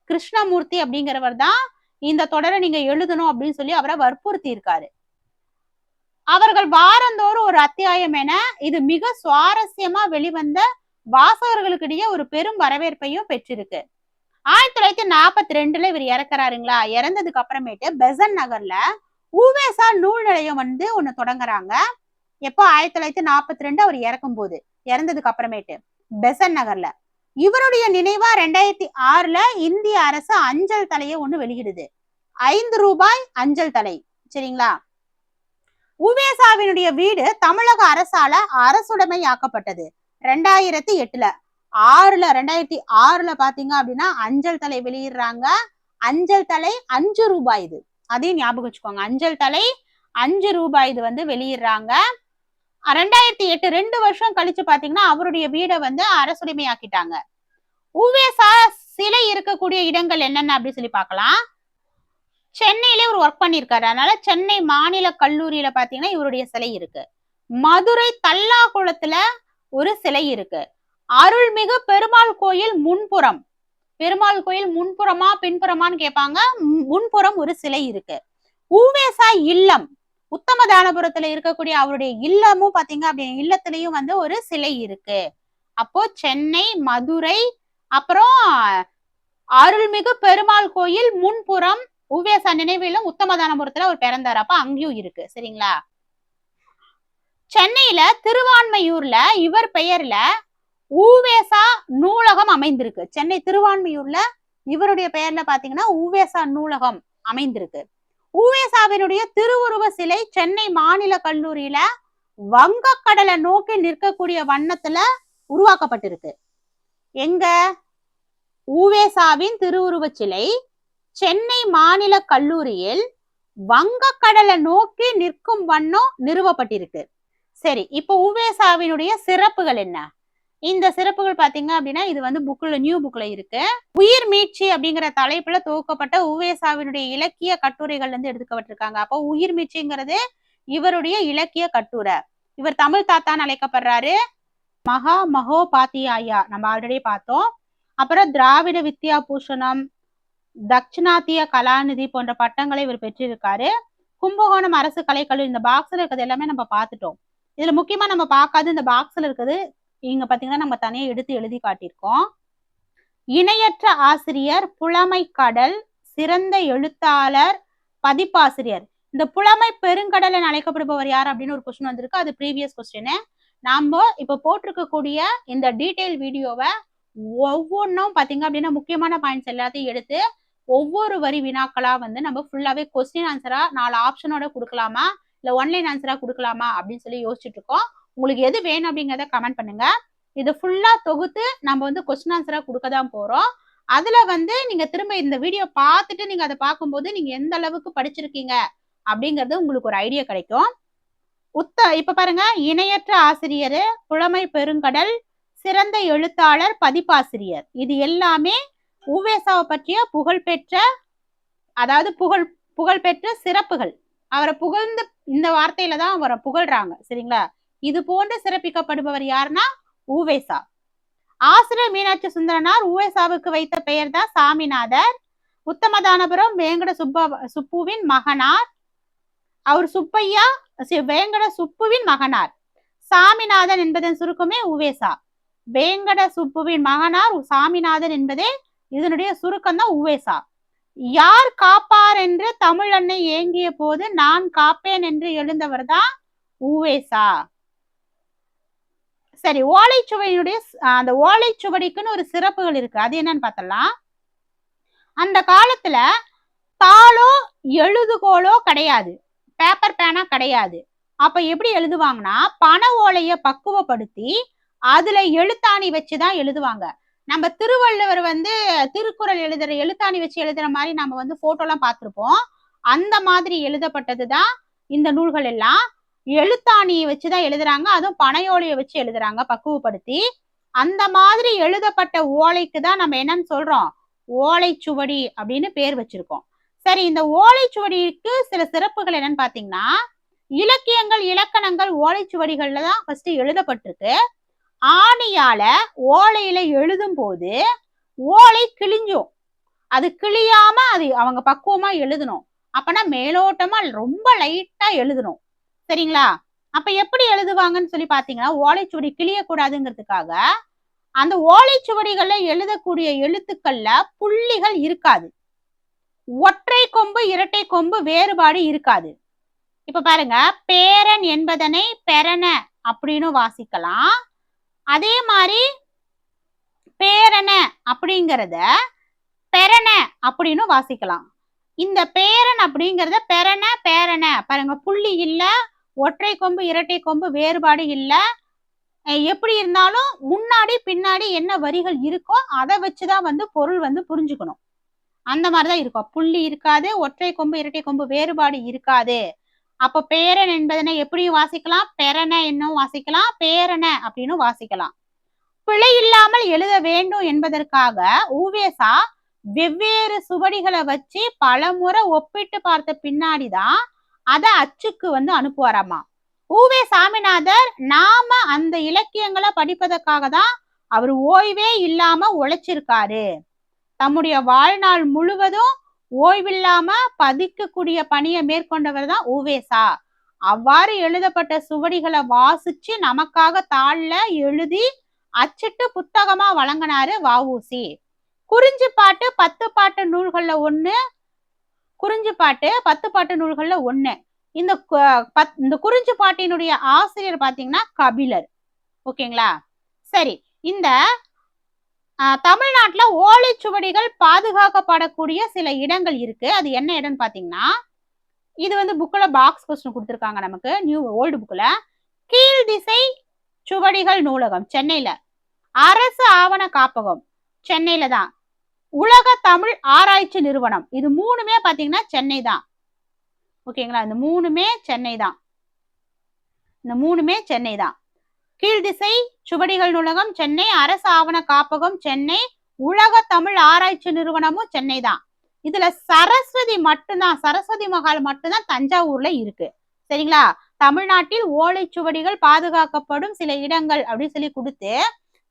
Speaker 1: கிருஷ்ணமூர்த்தி அப்படிங்கிறவர் தான் இந்த தொடரை நீங்க எழுதணும் அப்படின்னு சொல்லி அவரை வற்புறுத்தி இருக்காரு. அவர்கள் வாரந்தோறும் ஒரு அத்தியாயம் என இது மிக சுவாரஸ்யமா வெளிவந்த வாசகர்களுக்கிடையே ஒரு பெரும் வரவேற்பையும் பெற்றிருக்கு. 1942 இவர் இறக்குறாருங்களா. இறந்ததுக்கு அப்புறமேட்டு பெசன் நகர்ல உவேசா நூல் நிலையம் ஒண்ணு தொடங்குறாங்க. எப்போ? 1942 அவர் இறக்கும் போது, இறந்ததுக்கு அப்புறமேட்டு பெசன் நகர்ல. இவருடைய நினைவா 2006 இந்திய அரசு அஞ்சல் தலையை ஒண்ணு வெளியிடுது. 5 ரூபாய் அஞ்சல் தலை. சரிங்களா? உவேசாவினுடைய வீடு தமிழக அரசால அரசுடைமையாக்கப்பட்டது 2008. 2006 பாத்தீங்க அப்படின்னா அஞ்சல் தலை வெளியிடுறாங்க. அஞ்சல் தலை 5 ரூபாய். இது அதையும் ஞாபகம் வச்சுக்கோங்க. அஞ்சல் தலை 5 ரூபாய் இது வெளியிடுறாங்க. 2008 2 வருஷம் கழிச்சு பாத்தீங்கன்னா அவருடைய வீடை அரசுடைமையாக்கிட்டாங்க. உவேசா சிலை இருக்கக்கூடிய இடங்கள் என்னென்ன அப்படின்னு சொல்லி பார்க்கலாம். சென்னையிலே ஒரு ஒர்க் பண்ணியிருக்காரு. அதனால சென்னை மாநில கல்லூரியில பாத்தீங்கன்னா இவருடைய சிலை இருக்கு. மதுரை தல்லாகுளத்துல ஒரு சிலை இருக்கு. அருள்மிகு பெருமாள் கோயில் முன்புறம், பெருமாள் கோயில் முன்புறமா பின்புறமான்னு கேட்பாங்க. முன்புறம் ஒரு சிலை இருக்கு. உவேசா இல்லம் உத்தமதானபுரத்துல இருக்கக்கூடிய அவருடைய இல்லமும் பாத்தீங்க அப்படின்னா இல்லத்திலையும் ஒரு சிலை இருக்கு. அப்போ சென்னை, மதுரை, அப்புறம் அருள்மிகு பெருமாள் கோயில் முன்புறம் உவேசா நினைவிலும் உத்தமதானபுரத்துல அவர் பிறந்தார். அப்ப அங்கேயும் இருக்கு. சரிங்களா? சென்னையில திருவான்மையூர்ல இவர் பெயர்ல உவேசா நூலகம் அமைந்திருக்கு. சென்னை திருவான்மையூர்ல இவருடைய பெயர்ல பாத்தீங்கன்னா உவேசா நூலகம் அமைந்திருக்கு. உவேசாவினுடைய திருவுருவ சிலை சென்னை மாநில கல்லூரியில வங்கக்கடலை நோக்கி நிற்கக்கூடிய வண்ணத்துல உருவாக்கப்பட்டிருக்கு. எங்க? உவேசாவின் திருவுருவ சிலை சென்னை மாநில கல்லூரியில் வங்கக்கடலை நோக்கி நிற்கும் வண்ணம் நிறுவப்பட்டிருக்கு. சரி, இப்போ உவேசாவினுடைய சிறப்புகள் என்ன? இந்த சிறப்புகள் பாத்தீங்க அப்படின்னா இது வந்து நியூ புக்ல இருக்கு. உயிர் மீட்சி அப்படிங்கிற தலைப்புல துவக்கப்பட்ட உவேசாவினுடைய இலக்கிய கட்டுரைகள் இருந்து எடுத்துக்கப்பட்டிருக்காங்க. அப்போ உயிர் மீட்சிங்கிறது இவருடைய இலக்கிய கட்டுரை. இவர் தமிழ் தாத்தான்னு அழைக்கப்படுறாரு. மகோபாத்தியாயா நம்ம ஆல்ரெடி பார்த்தோம். அப்புறம் திராவிட வித்யா பூஷணம், தட்சிணாத்திய கலாநிதி போன்ற பட்டங்களை இவர் பெற்றிருக்காரு. கும்பகோணம் அரசு கலைக்கல்லூரி, இந்த பாக்ஸ்ல இருக்கிறது எல்லாமே நம்ம பார்த்துட்டோம். இதுல முக்கியமா நம்ம பார்க்காது இந்த பாக்ஸ்ல இருக்குது. இங்க பாத்தீங்கன்னா நம்ம தனியா எடுத்து எழுதி காட்டியிருக்கோம். இணையற்ற ஆசிரியர், புலமை கடல், சிறந்த எழுத்தாளர், பதிப்பாசிரியர். இந்த புலமை பெருங்கடல் என அழைக்கப்படுபவர் யார் அப்படின்னு ஒரு கொஸ்டின் வந்திருக்கு. அது ப்ரீவியஸ் கொஸ்டின். நாம இப்ப போட்டிருக்கக்கூடிய இந்த டீடைல் வீடியோவை ஒவ்வொன்றும் பாத்தீங்க அப்படின்னா முக்கியமான பாயிண்ட்ஸ் எல்லாத்தையும் எடுத்து ஒவ்வொரு வரி வினாக்களா வந்து நம்ம ஃபுல்லாவே கொஸ்டின் ஆன்சரா 4 ஆப்ஷனோட கொடுக்கலாமா இல்ல ஒன்லைன் ஆன்சரா கொடுக்கலாமா அப்படின்னு சொல்லி யோசிச்சுட்டு இருக்கோம். உங்களுக்கு எது வேணும் அப்படிங்கிறத கமெண்ட் பண்ணுங்க. இது ஃபுல்லா தொகுத்து நம்ம வந்து கொஸ்டின் ஆன்சரா கொடுக்க தான் போறோம். அதுல வந்து நீங்க திரும்ப இந்த வீடியோ பார்த்துட்டு நீங்க அதை பார்க்கும்போது நீங்க எந்த அளவுக்கு படிச்சிருக்கீங்க அப்படிங்கிறது உங்களுக்கு ஒரு ஐடியா கிடைக்கும். இப்ப பாருங்க, இணையற்ற ஆசிரியர், புலமை பெருங்கடல், சிறந்த எழுத்தாளர், பதிப்பாசிரியர், இது எல்லாமே உவேசாவை பற்றிய புகழ்பெற்ற, அதாவது புகழ்பெற்ற சிறப்புகள். அவரை புகழ்ந்து இந்த வார்த்தையில தான் அவரை புகழ்றாங்க. சரிங்களா? இது போன்று சிறப்பிக்கப்படுபவர் யாருன்னா உவேசா. ஆசிரியர் மீனாட்சி சுந்தரனார் உவேசாவுக்கு வைத்த பெயர் தான் சாமிநாதர். உத்தமதானபுரம் வேங்கட சுப்புவின் மகனார். அவர் சுப்பையா வேங்கட சுப்புவின் மகனார். சாமிநாதன் என்பதன் சுருக்கமே உவேசா. வேங்கட சுப்புவின் மகனார் சாமிநாதன் என்பதே இதனுடைய சுருக்கம் தான் உவேசா. யார் காப்பார் என்று தமிழ் அன்னை ஏங்கிய போது நான் காப்பேன் என்று எழுந்தவர் தான் உவேசா. சரி, ஓலைச்சுவடியினுடைய அந்த ஓலைச்சுவடிக்குன்னு ஒரு சிறப்புகள் இருக்கு. அது என்னன்னு பார்த்தலாம். அந்த காலத்துல தாளோ எழுதுகோலோ கிடையாது, பேப்பர் பேனா கிடையாது. அப்ப எப்படி எழுதுவாங்கன்னா பனை ஓலைய பக்குவப்படுத்தி அதுல எழுத்தாணி வச்சுதான் எழுதுவாங்க. நம்ம திருவள்ளுவர் வந்து திருக்குறள் எழுதுற எழுத்தாணி வச்சு எழுதுற மாதிரி நம்ம வந்து போட்டோ எல்லாம் பார்த்திருப்போம். அந்த மாதிரி எழுதப்பட்டதுதான் இந்த நூல்கள் எல்லாம். எழுத்தாணியை வச்சுதான் எழுதுறாங்க, அதுவும் பனையோலையை வச்சு எழுதுறாங்க பக்குவப்படுத்தி. அந்த மாதிரி எழுதப்பட்ட ஓலைக்கு தான் நம்ம என்னன்னு சொல்றோம், ஓலைச்சுவடி அப்படின்னு பேர் வச்சிருக்கோம். சரி, இந்த ஓலைச்சுவடிக்கு சில சிறப்புகள் என்னன்னு பாத்தீங்கன்னா, இலக்கியங்கள் இலக்கணங்கள் ஓலைச்சுவடிகள்ல தான் ஃபர்ஸ்ட் எழுதப்பட்டிருக்கு. ஆணியால ஓலையில எழுதும் போது ஓலை கிழிஞ்சும், அது கிழியாம அது அவங்க பக்குவமா எழுதணும். அப்பனா மேலோட்டமா ரொம்ப லைட்டா எழுதணும். சரிங்களா? அப்ப எப்படி எழுதுவாங்கன்னு சொல்லி பாத்தீங்கன்னா, ஓலைச்சுவடி கிழியக்கூடாதுங்கிறதுக்காக அந்த ஓலைச்சுவடிகள்ல எழுதக்கூடிய எழுத்துக்கள்ல புள்ளிகள் இருக்காது. ஒற்றை கொம்பு இரட்டை கொம்பு வேறுபாடு இருக்காது. இப்ப பாருங்க, பேரன் என்பதனை பெறன அப்படின்னு வாசிக்கலாம். அதே மாதிரி பேரன அப்படிங்கிறத பெறன அப்படின்னு வாசிக்கலாம். இந்த பேரன் அப்படிங்கிறத பெறன பேரன பாருங்க, புள்ளி இல்ல, ஒற்றை கொம்பு இரட்டை கொம்பு வேறுபாடு இல்ல. எப்படி இருந்தாலும் முன்னாடி பின்னாடி என்ன வரிகள் இருக்கோ அதை வச்சுதான் வந்து பொருள் வந்து புரிஞ்சுக்கணும். அந்த மாதிரிதான் இருக்கும். புள்ளி இருக்காது, ஒற்றை கொம்பு இரட்டை கொம்பு வேறுபாடு இருக்காது. அப்ப பேரன் என்பதனை எப்படியும் வாசிக்கலாம், பெறன என்னும் வாசிக்கலாம், பேரன அப்படின்னு வாசிக்கலாம். பிழை இல்லாமல் எழுத வேண்டும் என்பதற்காக உவேசா வெவ்வேறு சுவடிகளை வச்சு பலமுறை ஒப்பிட்டு பார்த்த பின்னாடிதான் அதை அச்சுக்கு வந்து அனுப்புவாராமா. உவே சாமிநாதர் நாம அந்த இலக்கியங்களை படிப்பதற்காக தான் அவர் ஓய்வே இல்லாம உழைச்சிருக்காரு. தம்முடைய வாழ்நாள் முழுவதும் ஓய்வில்லாம பதிக்கக்கூடிய பணியை மேற்கொண்டவர் தான் உவேசா. அவ்வாறு எழுதப்பட்ட சுவடிகளை வாசிச்சு நமக்காக தாள்ல எழுதி அச்சிட்டு புத்தகமா வழங்கினாரு வஉசி. குறிஞ்சி பாட்டு 10 பாட்டு நூல்கள்ல ஒண்ணு, குறிஞ்சி பாட்டு 10 பாட்டு நூல்கள்ல ஒண்ணு. இந்த குறிஞ்சி பாட்டினுடைய ஆசிரியர் பாத்தீங்கன்னா கபிலர். ஓகேங்களா? சரி, இந்த தமிழ்நாட்டுல ஓலைச்சுவடிகள் பாதுகாக்கப்படக்கூடிய சில இடங்கள் இருக்கு. அது என்ன இடம்னு பாத்தீங்கன்னா, இது வந்து புக்ல பாக்ஸ் கொஸ்டின் கொடுத்திருக்காங்க நமக்கு, நியூ ஓல்டு புக்ல. கீழ் திசை சுவடிகள் நூலகம் சென்னையில, அரசு ஆவண காப்பகம் சென்னையில தான், உலக தமிழ் ஆராய்ச்சி நிறுவனம், இது மூணுமே பாத்தீங்கன்னா சென்னை தான். ஓகேங்களா? இந்த மூணுமே சென்னை தான். இந்த மூணுமே சென்னை தான். கீழ்திசை சுவடிகள் நூலகம் சென்னை, அரசு ஆவண காப்பகம் சென்னை, உலக தமிழ் ஆராய்ச்சி நிறுவனமும் சென்னை தான். இதுல சரஸ்வதி மட்டும்தான், சரஸ்வதி மகால் மட்டும்தான் தஞ்சாவூர்ல இருக்கு. சரிங்களா? தமிழ்நாட்டில் ஓலைச்சுவடிகள் பாதுகாக்கப்படும் சில இடங்கள் அப்படின்னு சொல்லி கொடுத்து,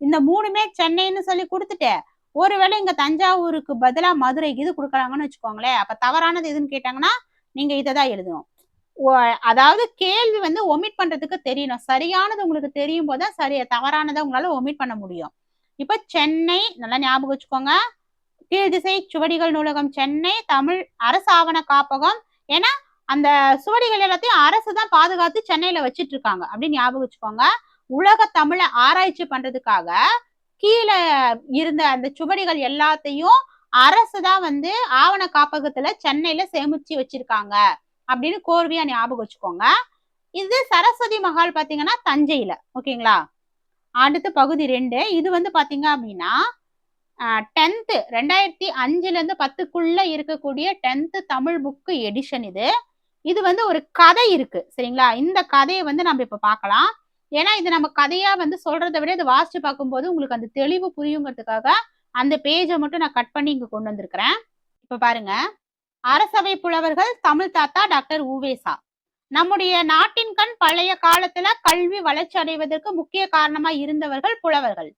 Speaker 1: இந்த மூணுமே சென்னைன்னு சொல்லி கொடுத்துட்டு, ஒருவேளை இங்க தஞ்சாவூருக்கு பதிலா மதுரைக்கு இது கொடுக்குறாங்கன்னு வச்சுக்கோங்களேன். அப்ப தவறானது எதுன்னு கேட்டாங்கன்னா நீங்க இதைதான் எழுதணும். அதாவது கேள்வி வந்து ஒமிட் பண்றதுக்கு தெரியணும். சரியானது உங்களுக்கு தெரியும் போதுதான் சரியா தவறானதை உங்களால ஒமிட் பண்ண முடியும். இப்ப சென்னை நல்லா ஞாபகம் வச்சுக்கோங்க. கீழ்திசை சுவடிகள் நூலகம் சென்னை, தமிழ் அரசு ஆவண காப்பகம். ஏன்னா அந்த சுவடிகள் எல்லாத்தையும் அரசு தான் பாதுகாத்து சென்னையில வச்சிட்டு இருக்காங்க அப்படின்னு ஞாபகம் வச்சுக்கோங்க. உலக தமிழை ஆராய்ச்சி பண்றதுக்காக கீழே இருந்த அந்த சுவடிகள் எல்லாத்தையும் அரசு தான் வந்து ஆவண காப்பகத்துல சென்னையில சேமிச்சு வச்சிருக்காங்க அப்படின்னு கோர்வையா ஞாபகம் வச்சுக்கோங்க. இது சரஸ்வதி மகால் பாத்தீங்கன்னா தஞ்சையில. ஓகேங்களா? அடுத்து பகுதி 2. இது வந்து பாத்தீங்க அப்படின்னா 10th 2005ல இருந்து 10க்குள்ள இருக்கக்கூடிய 10th தமிழ் புக்கு எடிஷன். இது வந்து ஒரு கதை இருக்கு. சரிங்களா? இந்த கதையை வந்து நம்ம இப்ப பார்க்கலாம். ஏன்னா இது நம்ம கதையா வந்து சொல்றதை விட இதை வாசிச்சு பார்க்கும்போது உங்களுக்கு அந்த தெளிவு புரியுங்கிறதுக்காக அந்த பேஜை மட்டும் நான் கட் பண்ணி இங்க கொண்டு வந்திருக்கிறேன். இப்ப பாருங்க. அரசவை புலவர்கள் தமிழ் தாத்தா டாக்டர் உவேசா. நம்முடைய நாட்டின் கண் பழைய காலத்துல கல்வி வளர்ச்சி அடைவதற்கு முக்கிய காரணமா இருந்தவர்கள் புலவர்கள்.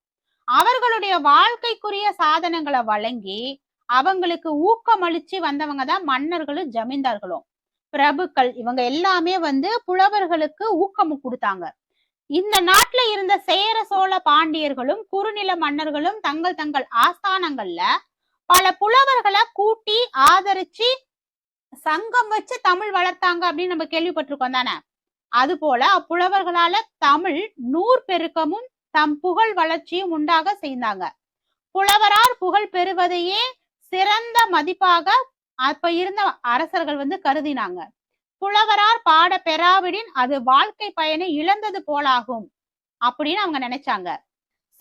Speaker 1: அவர்களுடைய வாழ்க்கைக்குரிய சாதனங்களை வழங்கி அவங்களுக்கு ஊக்கமளிச்சு வந்தவங்க தான் மன்னர்களும் ஜமீன்தார்களும் பிரபுக்கள். இவங்க எல்லாமே வந்து புலவர்களுக்கு ஊக்கம் கொடுத்தாங்க. இந்த நாட்டுல இருந்த சேர சோழ பாண்டியர்களும் குறுநில மன்னர்களும் தங்கள் தங்கள் ஆஸ்தானங்கள்ல பல புலவர்களை கூட்டி ஆதரிச்சு சங்கம் வச்சு தமிழ் வளர்த்தாங்க அப்படின்னு நம்ம கேள்விப்பட்டிருக்கோம் தானே. அது போல அப்புலவர்களால தமிழ் நூற்பெருக்கமும் தம் புகழ் வளர்ச்சியும் உண்டாக செய்தாங்க. புலவரார் புகழ் பெறுவதையே சிறந்த மதிப்பாக அப்ப இருந்த அரசர்கள் வந்து கருதினாங்க. புலவரார் பாட பெறாவிடின் அது வாழ்க்கை பயனை இழந்தது போலாகும் அப்படின்னு அவங்க நினைச்சாங்க.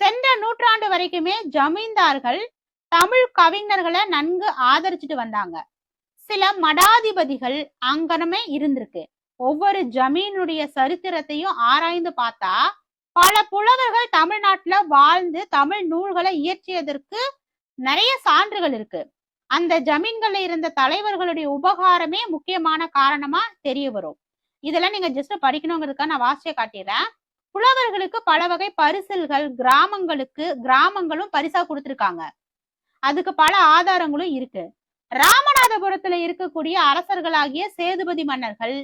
Speaker 1: சென்ற நூற்றாண்டு வரைக்குமே ஜமீன்தார்கள் தமிழ் கவிஞர்களை நன்கு ஆதரிச்சுட்டு வந்தாங்க. சில மடாதிபதிகள் அங்கனமே இருந்திருக்கு. ஒவ்வொரு ஜமீனுடைய சரித்திரத்தையும் ஆராய்ந்து பார்த்தா பல புலவர்கள் தமிழ்நாட்டுல வாழ்ந்து தமிழ் நூல்களை இயற்றியதற்கு நிறைய சான்றுகள் இருக்கு. அந்த ஜமீன்கள்ல இருந்த தலைவர்களுடைய உபகாரமே முக்கியமான காரணமா தெரிய வரும். இதெல்லாம் நீங்க ஜஸ்ட் படிக்கணுங்கிறதுக்காக நான் வாசிய காட்டிடுறேன். புலவர்களுக்கு பல வகை பரிசில்கள் கிராமங்களும் பரிசா கொடுத்திருக்காங்க. அதுக்கு பல ஆதாரங்களும் இருக்கு. ராமநாதபுரத்துல இருக்கக்கூடிய அரசர்களாகிய சேதுபதி மன்னர்கள்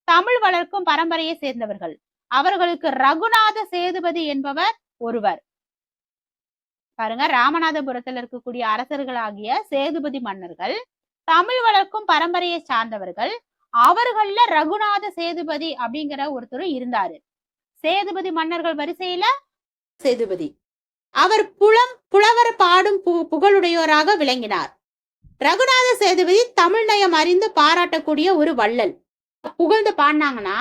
Speaker 1: தமிழ் வளர்க்கும் பரம்பரையை சேர்ந்தவர்கள். அவர்களுக்கு ரகுநாத சேதுபதி என்பவர் ஒருவர். பாருங்க, ராமநாதபுரத்துல இருக்கக்கூடிய அரசர்களாகிய சேதுபதி மன்னர்கள் தமிழ் வளர்க்கும் பரம்பரையை சார்ந்தவர்கள். அவர்கள்ல ரகுநாத சேதுபதி அப்படிங்கிற ஒருத்தரும் இருந்தாரு. சேதுபதி மன்னர்கள் வரிசையில சேதுபதி. அவர் புலவர் பாடும் புகழுடையோராக விளங்கினார். ரகுநாத சேதுபதி தமிழ் நயம் அறிந்து பாராட்டக்கூடிய ஒரு வள்ளல். புகழ்ந்து பாடினாங்கன்னா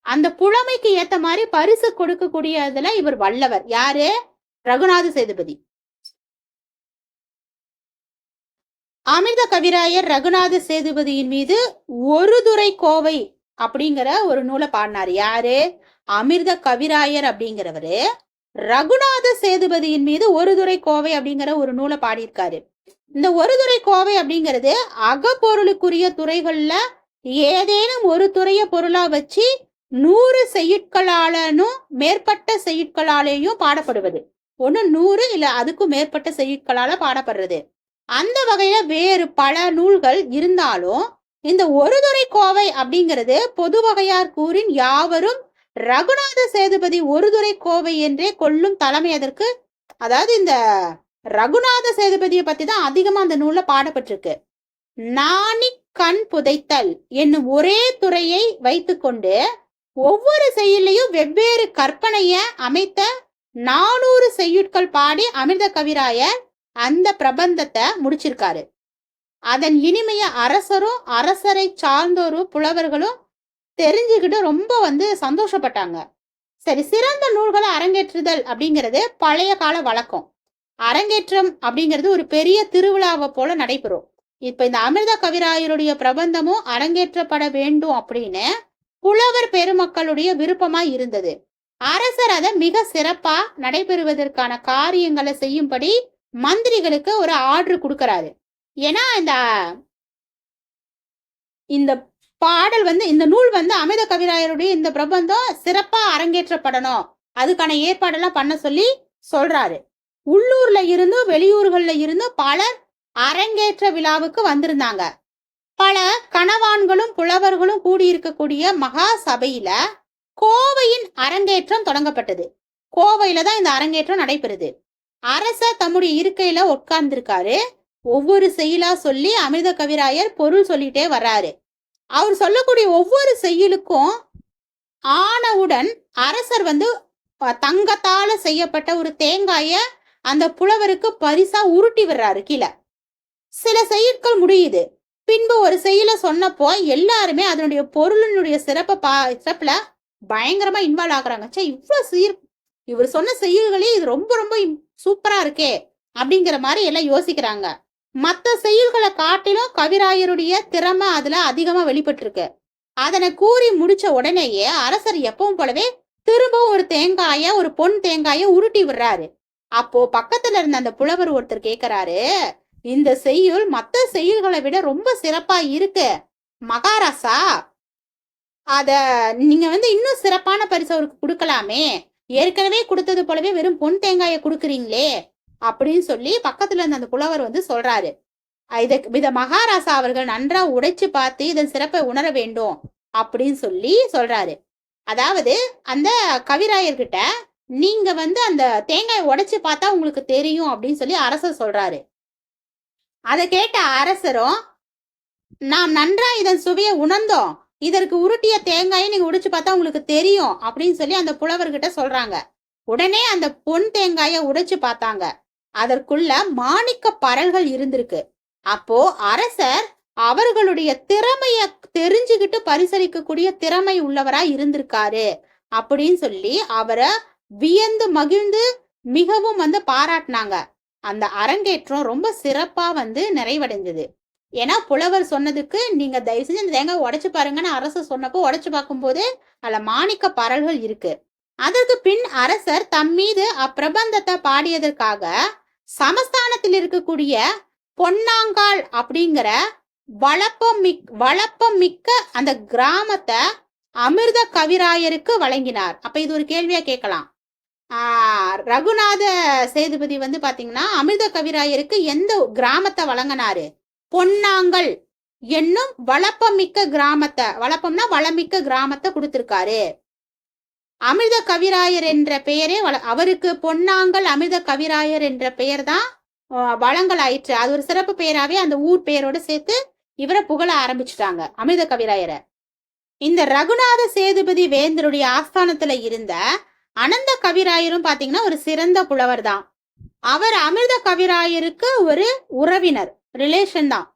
Speaker 1: அந்த புலமைக்கு ஏத்த மாதிரி பரிசு கொடுக்கக்கூடியதுல இவர் வல்லவர். யாரு? ரகுநாத சேதுபதி. அமிர்த கவிராயர் ரகுநாத சேதுபதியின் மீது ஒரு துறை கோவை அப்படிங்கிற ஒரு நூலை பாடினார். யாரு? அமிர்த கவிராயர் அப்படிங்கிறவரு ரகுநாத சேதுபதியின் மீது ஒரு துறை கோவை அப்படிங்கிற ஒரு நூலை பாடியிருக்காரு. இந்த ஒரு துறை கோவை அப்படிங்கிறது அகப்பொருளுக்குரிய துறைகள்ல ஏதேனும் ஒரு துறைய பொருளா வச்சு 100 செய்யுட்களாலும் மேற்பட்ட செய்யுட்களாலேயும் பாடப்படுவது. 100 இல்ல அதுக்கும் மேற்பட்ட செய்யுட்களால பாடப்படுறது. அந்த வகையில வேறு பல நூல்கள் இருந்தாலும் இந்த ஒரு துறை கோவை அப்படிங்கிறது பொது வகையார் கூறின் யாவரும் ரகுநாத சேதுபதி ஒரு துறை கோவை என்றே கொள்ளும் தலைமை அதற்கு. அதாவது இந்த ரகுநாத சேதுபதியை பத்தி தான் அதிகமா அந்த நூல்ல பாடப்பட்டிருக்கு. நாணி கண் புதைத்தல் என்னும் ஒரே துறையை வைத்துக்கொண்டு ஒவ்வொரு செய்யுளையும் வெவ்வேறு கற்பனைய அமைத்த 400 செய்யுட்கள் பாடி அமிர்த கவிராயர் அந்த பிரபந்தத்தை முடிச்சிருக்காரு. அதன் இனிமைய அரசரும் அரசரை சார்ந்தோரும் புலவர்களும் தெரிஞ்சுக்கிட்டு ரொம்ப சந்தோஷப்பட்டாங்க. சரி, சிறந்த நூல்களை அரங்கேற்றுதல் அப்படிங்கிறது பழைய கால வழக்கம். அரங்கேற்றம் அப்படிங்கிறது ஒரு பெரிய திருவிழாவை போல நடைபெறும். இப்ப இந்த அமிர்த கவிராயருடைய பிரபந்தமும் அரங்கேற்றப்பட வேண்டும் அப்படின்னு புலவர் பெருமக்களுடைய விருப்பமா இருந்தது. அரசர் அதை மிக சிறப்பா நடைபெறுவதற்கான காரியங்களை செய்யும்படி மந்திரிகளுக்கு ஒரு ஆர்டர் கொடுக்கறாரு. ஏன்னா இந்த பாடல் இந்த நூல் அமிர்த கவிராயருடைய இந்த பிரபந்தம் சிறப்பா அரங்கேற்றப்படணும், அதுக்கான ஏற்பாடெல்லாம் பண்ண சொல்லி சொல்றாரு. உள்ளூர்ல இருந்து வெளியூர்கள்ல இருந்து பலர் அரங்கேற்ற விழாவுக்கு வந்திருந்தாங்க. பல கணவான்களும் புலவர்களும் கூடியிருக்கக்கூடிய மகா சபையில கோவையின் அரங்கேற்றம் தொடங்கப்பட்டது. கோவையில தான் இந்த அரங்கேற்றம் நடைபெறுது. அரசர் தம்முடைய இருக்கையில உட்கார்ந்திருக்காரு. ஒவ்வொரு செய்யுளா சொல்லி அமிர்த கவிராயர் பொருள் சொல்லிட்டே வர்றாரு. அவர் சொல்லக்கூடிய ஒவ்வொரு செய்யுளுக்கும் ஆனவுடன் அரசர் தங்கத்தால செய்யப்பட்ட ஒரு தேங்காய அந்த புலவருக்கு பரிசா உருட்டி விடுறாரு கீழே. சில செய்யுட்கள் முடியுது. பின்பு ஒரு செய்யுள சொன்னப்போ எல்லாருமே அதனுடைய பொருளினுடைய சிறப்புல பயங்கரமா இன்வால்வ் ஆகுறாங்க. இவ்வளவு இவர் சொன்ன செய்யுள்களே இது ரொம்ப ரொம்ப சூப்பரா இருக்கே அப்படிங்கிற மாதிரி எல்லாம் யோசிக்கிறாங்க. மற்ற செய்யுள்களை காட்டிலும் கவிராயருடைய திறமை அதுல அதிகமா வெளிப்பட்டு இருக்கு. அதனை கூறி முடிச்ச உடனேயே அரசர் எப்பவும் போலவே திரும்பவும் ஒரு பொன் தேங்காய உருட்டி விடுறாரு. அப்போ பக்கத்துல இருந்த அந்த புலவர் ஒருத்தர் கேக்குறாரு, இந்த செய்யுள் மற்ற செய்யுள்களை விட ரொம்ப சிறப்பா இருக்கு மகாராசா, அத நீங்க இன்னும் சிறப்பான பரிசு அவருக்கு கொடுக்கலாமே, ஏற்கனவே கொடுத்தது போலவே வெறும் பொன் தேங்காய கொடுக்குறீங்களே அப்படின்னு சொல்லி பக்கத்துல இருந்த அந்த புலவர் சொல்றாரு. இத மகாராசா அவர்கள் நன்றா உடைச்சு பார்த்து இதன் சிறப்பை உணர வேண்டும் அப்படின்னு சொல்லி சொல்றாரு. அதாவது அந்த கவிராயர்கிட்ட நீங்க அந்த தேங்காயை உடைச்சு பார்த்தா உங்களுக்கு தெரியும் அப்படின்னு சொல்லி அரசர் சொல்றாரு. அதை கேட்ட அரசரும், நாம் நன்றா இதன் சுவையை உணர்ந்தோம், இதற்கு உருட்டிய தேங்காயை நீங்க உடைச்சு பார்த்தா உங்களுக்கு தெரியும் அப்படின்னு சொல்லி அந்த புலவர்கிட்ட சொல்றாங்க. உடனே அந்த பொன் தேங்காயை உடைச்சு பார்த்தாங்க. அதற்குள்ள மாணிக்க பரல்கள் இருந்திருக்கு. அப்போ அரசர் அவர்களுடைய திறமைய தெரிஞ்சுக்கிட்டு பரிசளிக்கக்கூடிய திறமை உள்ளவரா இருந்திருக்காரு அப்படின்னு சொல்லி அவரை வியந்து மகிழ்ந்து மிகவும் பாராட்டினாங்க. அந்த அரங்கேற்றம் ரொம்ப சிறப்பா நிறைவடைஞ்சது. ஏன்னா புலவர் சொன்னதுக்கு நீங்க தயவு செஞ்சு இந்த தேங்காய் உடைச்சு பாருங்கன்னு அரசர் சொன்னப்போ உடைச்சு பார்க்கும்போது அதுல மாணிக்க பரல்கள் இருக்கு. அதற்கு பின் அரசர் தம் மீது அப்பிரபந்தத்தை பாடியதற்காக சமஸ்தானத்தில் இருக்கக்கூடிய பொன்னாங்கால் அப்படிங்கிற வளப்பம் மிக்க அந்த கிராமத்தை அமிர்த கவிராயருக்கு வழங்கினார். அப்ப இது ஒரு கேள்வியா கேட்கலாம். ரகுநாத சேதுபதி பாத்தீங்கன்னா அமிர்த கவிராயருக்கு எந்த கிராமத்தை வழங்கினாரு? பொன்னாங்கல் என்னும் வளப்பமிக்க கிராமத்தை, வளப்பம்னா வளமிக்க கிராமத்தை கொடுத்திருக்காரு. அமிர்த கவிராயர் என்ற பெயரே அவருக்கு பொன்னாங்கல் அமிர்த கவிராயர் என்ற பெயர் தான் வளங்கள் ஆயிற்று. அது ஒரு சிறப்பு பெயராவே அந்த ஊர் பெயரோட சேர்த்து இவரை புகழ ஆரம்பிச்சுட்டாங்க அமிர்த கவிராயரை. இந்த ரகுநாத சேதுபதி வேந்தருடைய ஆஸ்தானத்துல இருந்த அனந்த கவிராயரும் பாத்தீங்கன்னா ஒரு சிறந்த புலவர் தான். அவர் அமிர்த கவிராயருக்கு ஒரு உறவினர், ரிலேஷன் தான்.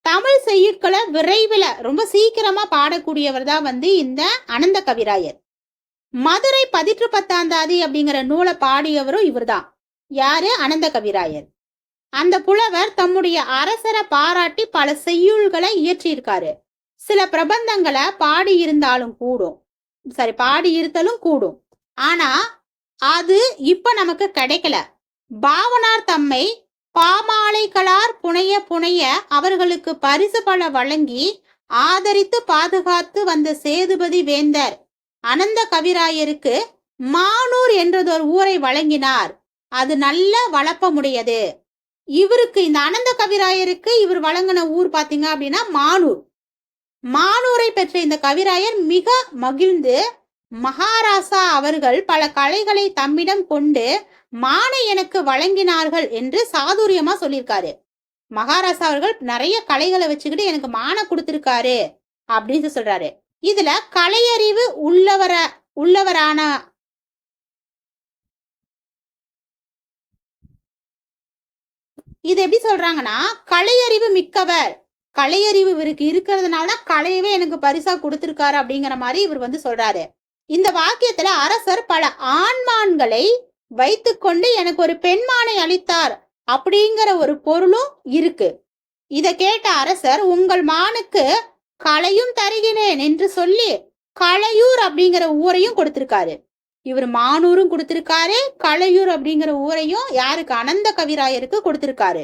Speaker 1: தமிழ் செய்யுட்களை விரைவில் ரொம்ப சீக்கிரமா பாடக்கூடியவர் தான் இந்த அனந்த கவிராயர். மதுரை பதிற்று பத்தாந்தாதி அப்படிங்கிற நூலை பாடியவரும் இவர் தான். யாரு? அனந்த கவிராயர். அந்த புலவர் தம்முடைய அரசரை பாராட்டி பல செய்யுள்களை இயற்றியிருக்காரு. சில பிரபந்தங்களை பாடியிருந்தாலும் கூடும். ஆனா அது இப்ப நமக்கு கிடைக்கல. பாவனார் தம்மை பாமாலைகளார் புனைய அவர்களுக்கு பரிசு பல வழங்கி ஆதரித்து பாதுகாத்து வந்த சேதுபதி வேந்தர் அனந்த கவிராயருக்கு மானூர் என்றதொரு ஊரை வழங்கினார். அது நல்ல வளப்பமுடையது. இவருக்கு இந்த அனந்த கவிராயருக்கு இவர் வழங்கின ஊர் பாத்தீங்க அப்படின்னா மானூரை பெற்ற இந்த கவிராயர் மிக மகிழ்ந்து மகாராசா அவர்கள் பல கலைகளை தம்மிடம் கொண்டு மானை எனக்கு வழங்கினார்கள் என்று சாதுரியமா சொல்லியிருக்காரு. மகாராசா அவர்கள் நிறைய கலைகளை வச்சுக்கிட்டு எனக்கு மானை கொடுத்திருக்காரு அப்படின்னு சொல்றாரு. இதுல கலையறிவு உள்ளவரான இது எப்படி சொல்றாங்கன்னா, கலையறிவு மிக்கவர், கலையறிவு இவருக்கு இருக்கிறதுனாலதான் கலையவே எனக்கு பரிசா கொடுத்திருக்காரு அப்படிங்கிற மாதிரி இவர் சொல்றாரு. இந்த வாக்கியத்துல அரசர் பல ஆண்மான்களை வைத்துக்கொண்டு எனக்கு ஒரு பெண்மானை அளித்தார் அப்படிங்கிற ஒரு பொருளும் இருக்கு. இத கேட்ட அரசர் உங்கள் மானுக்கு களையும் தருகிறேன் என்று சொல்லி களையூர் அப்படிங்கிற ஊரையும் கொடுத்திருக்காரு. இவர் மானூரும் கொடுத்திருக்காரு, களையூர் அப்படிங்கிற ஊரையும் யாருக்கு? அனந்த கவிராயருக்கு கொடுத்திருக்காரு.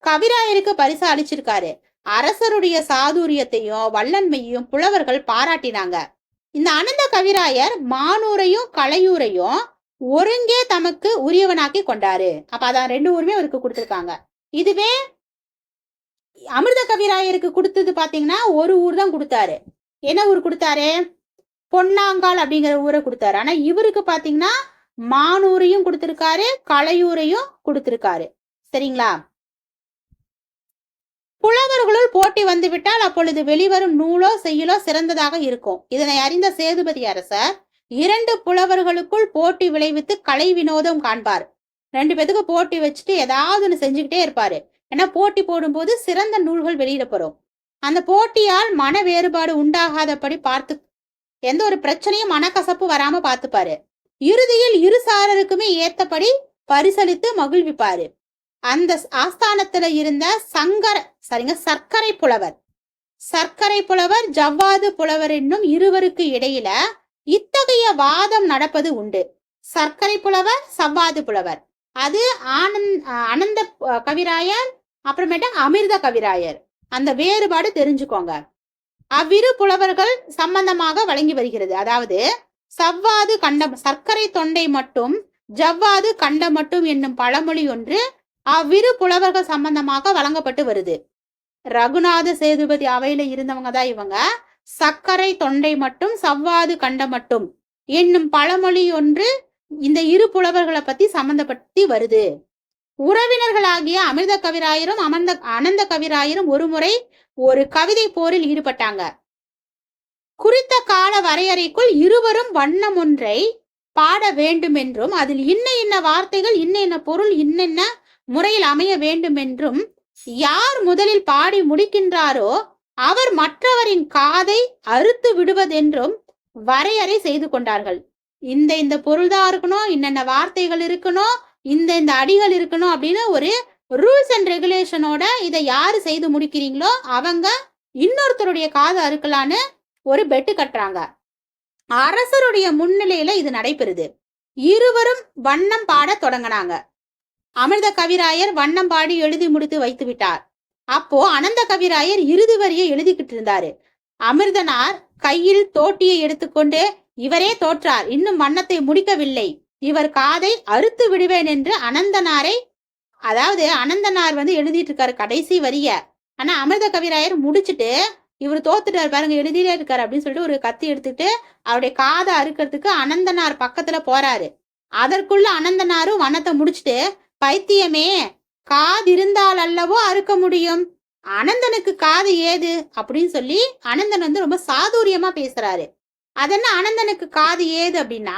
Speaker 1: கவிராயருக்கு பரிசு அளிச்சிருக்காரு. அரசருடைய சாதுரியத்தையும் வல்லன்மையும் புலவர்கள் பாராட்டினாங்க. இந்த அனந்த கவிராயர் மானூரையும் களையூரையும் ஒருங்கே தமக்கு உரியவனாக்கி கொண்டாரு. அப்ப அதான் 2 ஊருமே அவருக்கு கொடுத்திருக்காங்க. இதுவே அமிர்த கவிராயருக்கு கொடுத்தது பாத்தீங்கன்னா ஒரு ஊர் தான் கொடுத்தாரு. என்ன ஊர் கொடுத்தாரு? பொன்னாங்கால் அப்படிங்கிற ஊரை கொடுத்தாரு. ஆனா இவருக்கு பாத்தீங்கன்னா மானூரையும் கொடுத்திருக்காரு, களையூரையும் கொடுத்திருக்காரு. சரிங்களா? புலவர்களுள் போட்டி வந்துவிட்டால் அப்பொழுது வெளிவரும் நூலோ செய்யுளோ சிறந்ததாக இருக்கும். இதனை அறிந்த சேதுபதி அரசர் 2 புலவர்களுக்குள் போட்டி விளைவித்து கலை வினோதம் காண்பார். 2 பேத்துக்கு போட்டி வச்சுட்டு ஏதாவது ஒன்று செஞ்சுக்கிட்டே இருப்பாரு. ஏன்னா போட்டி போடும்போது சிறந்த நூல்கள் வெளியிடப்படும். அந்த போட்டியால் மன வேறுபாடு உண்டாகாதபடி பார்த்து, எந்த ஒரு பிரச்சனையும் மனக்கசப்பு வராம பார்த்துப்பாரு. இறுதியில் இரு சாரருக்குமே ஏத்தபடி பரிசளித்து மகிழ்விப்பாரு. அந்த ஆஸ்தானத்துல இருந்த சர்க்கரை புலவர் ஜவ்வாது புலவர் என்னும் இருவருக்கு இடையில இத்தகைய வாதம் நடப்பது உண்டு. சர்க்கரை புலவர், சவ்வாது புலவர், அது அனந்த கவிராயர், அப்புறமேட்டு அமிர்த கவிராயர். அந்த வேறுபாடு தெரிஞ்சுக்கோங்க. அவ்விரு புலவர்கள் சம்பந்தமாக வழங்கி வருகிறது. அதாவது சவ்வாது கண்டம், சர்க்கரை தொண்டை மட்டும் ஜவ்வாது கண்டம் மட்டும் என்னும் பழமொழி ஒன்று அவ்விரு புலவர்கள் சம்பந்தமாக வழங்கப்பட்டு வருது. ரகுநாத சேதுபதி அவையில இருந்தவங்க தான் இவங்க. சர்க்கரை தொண்டை மட்டும் சவ்வாது கண்டம் மட்டும் என்னும் பழமொழி ஒன்று இந்த இரு புலவர்களை பத்தி சம்பந்தப்பட்டு வருது. உறவினர்களாகிய அமிர்த கவிராயரும் அனந்த கவிராயரும் ஒருமுறை ஒரு கவிதை போரில் ஈடுபட்டாங்க. குறித்த கால வரையறைக்குள் இருவரும் வண்ணம் ஒன்றை பாட வேண்டும் என்றும் அதில் இன்ன வார்த்தைகள் இன்ன பொருள் இன்னென்ன முறையில் அமைய வேண்டும் என்றும் யார் முதலில் பாடி முடிக்கின்றாரோ அவர் மற்றவரின் காதை அறுத்து விடுவதென்றும் வரையறை செய்து கொண்டார்கள். இந்த பொருள்தான் இருக்கணும், இன்னென்ன வார்த்தைகள் இருக்கணும், இந்த அடிகள் இருக்கணும் அப்படின்னு ஒரு ரூல்ஸ் அண்ட் ரெகுலேஷனோட இதை யாரு செய்து முடிக்கிறீங்களோ அவங்க இன்னொருத்தருடைய காதை அறுக்கலான்னு ஒரு பெட்டு கட்டுறாங்க. அரசருடைய முன்னிலையில இது நடைபெறுது. இருவரும் வண்ணம் பாட தொடங்கினாங்க. அமிர்த கவிராயர் வண்ணம் பாடி எழுதி முடித்து வைத்து விட்டார். அப்போ அனந்த கவிராயர் இறுதி வரியை எழுதிக்கிட்டு இருந்தாரு. அமிர்தனார் கையில் தோட்டியை எடுத்துக்கொண்டு இவரே தோற்றார், இன்னும் வண்ணத்தை முடிக்கவில்லை, இவர் காதை அறுத்து விடுவேன் என்று அனந்தனாரை, அதாவது அனந்தனார் எழுதிட்டு இருக்காரு கடைசி வரிய. ஆனா அமிர்த கவிராயர் முடிச்சுட்டு இவர் தோத்துட்டாரு பாருங்க, எழுதிட்டே இருக்காரு அப்படின்னு சொல்லிட்டு ஒரு கத்தி எடுத்துட்டு அவருடைய காதை அறுக்கிறதுக்கு அனந்தனார் பக்கத்துல போறாரு. அதற்குள்ள அனந்தனாரும் வண்ணத்தை முடிச்சுட்டு, பைத்தியமே, காது இருந்தால் அல்லவோ அறுக்க முடியும், அனந்தனுக்கு காது ஏது அப்படின்னு சொல்லி அனந்தன் ரொம்ப சாதுரியமா பேசுறாரு. அதென்ன அனந்தனுக்கு காது ஏது அப்படின்னா,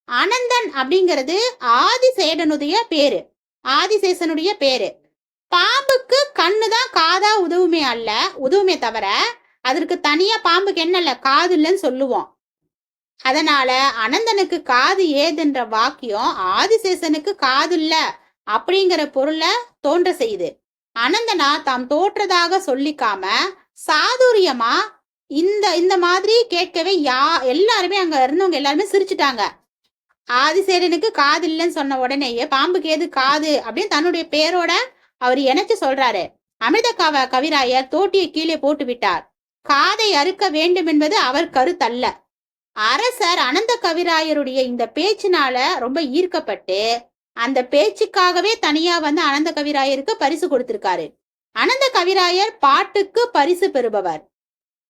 Speaker 1: அனந்தன் அப்படிங்கிறது ஆதிசேடனுடைய பேரு, ஆதிசேஷனுடைய பேரு. பாம்புக்கு கண்ணுதான் காதா உதவுமே தவிர அதற்கு தனியா பாம்புக்கு என்னல்ல காது இல்லைன்னு சொல்லுவோம். அதனால அனந்தனுக்கு காது ஏதுன்ற வாக்கியம் ஆதிசேஷனுக்கு காது இல்ல அப்படிங்கிற பொருளை தோன்ற செய்யுது. அனந்தனா தாம் தோற்றதாக சொல்லிக்காம சாதுரியமா இந்த மாதிரி கேட்கவே எல்லாருமே அங்க இருந்தவங்க எல்லாருமே சிரிச்சுட்டாங்க. ஆதிசேடனுக்கு காது இல்லைன்னு சொன்ன உடனேயே பாம்புக்கு ஏது காது அப்படின்னு தன்னுடைய பேரோட அவர் இணைச்சு சொல்றாரு. அமிர்த கவிராயர் தோட்டியை கீழே போட்டு விட்டார். காதை அறுக்க வேண்டும் என்பது அவர் கருத்தல்ல. அரசர் அனந்த கவிராயருடைய இந்த பேச்சினால ரொம்ப ஈர்க்கப்பட்டு அந்த பேச்சுக்காகவே தனியா அனந்த கவிராயருக்கு பரிசு கொடுத்திருக்காரு. அனந்த கவிராயர் பாட்டுக்கு பரிசு பெறுபவர்,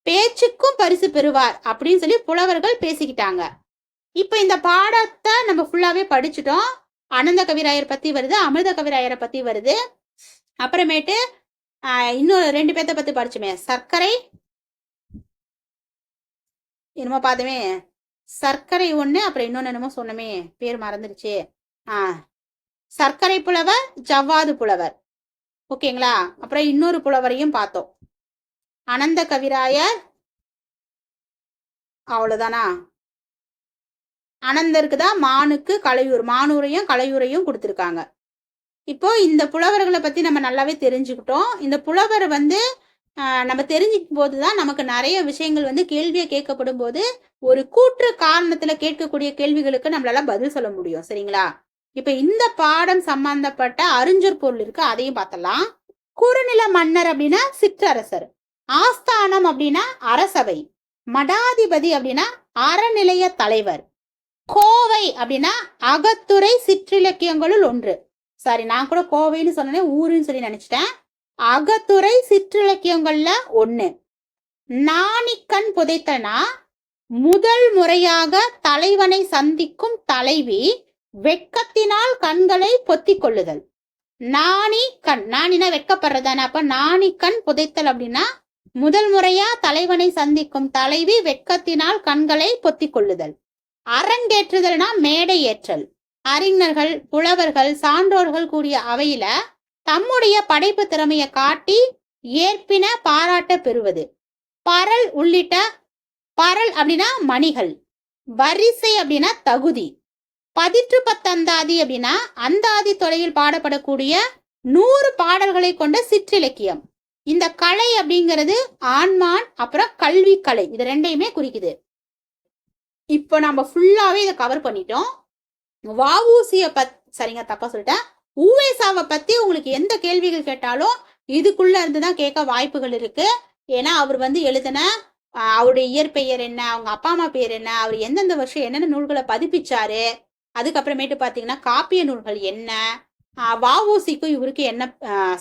Speaker 1: பேச்சுக்கும் பரிசு பெறுவார் அப்படின்னு சொல்லி புலவர்கள் பேசிக்கிட்டாங்க. இப்ப இந்த பாடத்தை நம்ம ஃபுல்லாவே படிச்சுட்டோம். அனந்த கவிராயர் பத்தி வருது, அமிர்த கவிராயரை பத்தி வருது. அப்புறமேட்டு இன்னும் 2 பேர்த்த பத்தி படிச்சுமே, சர்க்கரை என்னமோ பார்த்தமே, சர்க்கரை ஒண்ணு, அப்புறம் இன்னொன்னு என்னமோ சொன்னமே, பேர் மறந்துடுச்சு. சர்க்கரை புலவர், ஜவ்வாது புலவர், ஓகேங்களா. அப்புறம் இன்னொரு புலவரையும் பார்த்தோம், அனந்த கவிராயர். அவ்வளவுதானா? அனந்தருக்கு தான் மானுக்கு கலையூர், மானூரையும் கலையூரையும் கொடுத்திருக்காங்க. இப்போ இந்த புலவர்களை பத்தி நம்ம நல்லாவே தெரிஞ்சுக்கிட்டோம். இந்த புலவர் வந்து நம்ம தெரிஞ்சுக்கும் போதுதான் நமக்கு நிறைய விஷயங்கள் வந்து கேள்வியை கேட்கப்படும் போது ஒரு கூற்று காரணத்துல கேட்கக்கூடிய கேள்விகளுக்கு நம்மளால பதில் சொல்ல முடியும். சரிங்களா? இப்ப இந்த பாடம் சம்பந்தப்பட்ட அறிஞர் பொருள் இருக்கு, அதையும் பார்த்தலாம். குறுநில மன்னர் அப்படின்னா சிற்றரசர், ஆஸ்தானம் அப்படின்னா அரசவை, மடாதிபதி அப்படின்னா அறநிலைய தலைவர், கோவை அப்படின்னா அகத்துறை சிற்றிலக்கியங்களுள் ஒன்று. சாரி, நான் கூட கோவைன்னு சொன்னேன் ஊருன்னு சொல்லி நினைச்சிட்டேன். அகத்துறை சிற்றிலக்கியங்கள்ல ஒண்ணு. நாணிக்கண் புதைத்தனா முதல் முறையாக தலைவனை சந்திக்கும் தலைவி வெட்கத்தினால் கண்களை பொத்திக் கொள்ளுதல். நாணி கண், நாணினா வெட்கப்படுறதானே, அப்ப நாணி கண் புதைத்தல் அப்படின்னா முதல் முறையா தலைவனை சந்திக்கும் தலைவி வெட்கத்தினால் கண்களை பொத்திக் கொள்ளுதல். அரங்கேற்றுதல்னா மேடை ஏற்றல். அறிஞர்கள், புலவர்கள், சான்றோர்கள் கூடிய அவையில தம்முடைய படைப்பு திறமையை காட்டி ஏற்பின பாராட்ட பெறுவது. பரல் உள்ளிட்ட, பரல் அப்படின்னா மணிகள், வரிசை அப்படின்னா தகுதி, பதிற்று பத்தந்தாதி அப்படின்னா அந்தாதி தொலையில் பாடப்படக்கூடிய 100 பாடல்களை கொண்ட சிற்றிலக்கியம். இந்த கலை அப்படிங்கிறது ஆண்மான் அப்புறம் கல்வி கலை, இது ரெண்டையுமே குறிக்குது. இப்போ நம்ம ஃபுல்லாவே இதை கவர் பண்ணிட்டோம். வஉசிய சரிங்க, தப்பா சொல்லிட்டேன். உவேசாவை பத்தி உங்களுக்கு எந்த கேள்விகள் கேட்டாலும் இதுக்குள்ள இருந்துதான் கேட்க வாய்ப்புகள் இருக்கு. ஏன்னா அவர் வந்து எழுதின அவருடைய இயற்பெயர் என்ன, அவங்க அப்பா அம்மா பேர் என்ன, அவர் எந்தெந்த வருஷம் என்னென்ன நூல்களை பதிப்பிச்சாரு, அதுக்கப்புறமேட்டு பாத்தீங்கன்னா காப்பிய நூல்கள் என்ன, வஉசிக்கும் இவருக்கு என்ன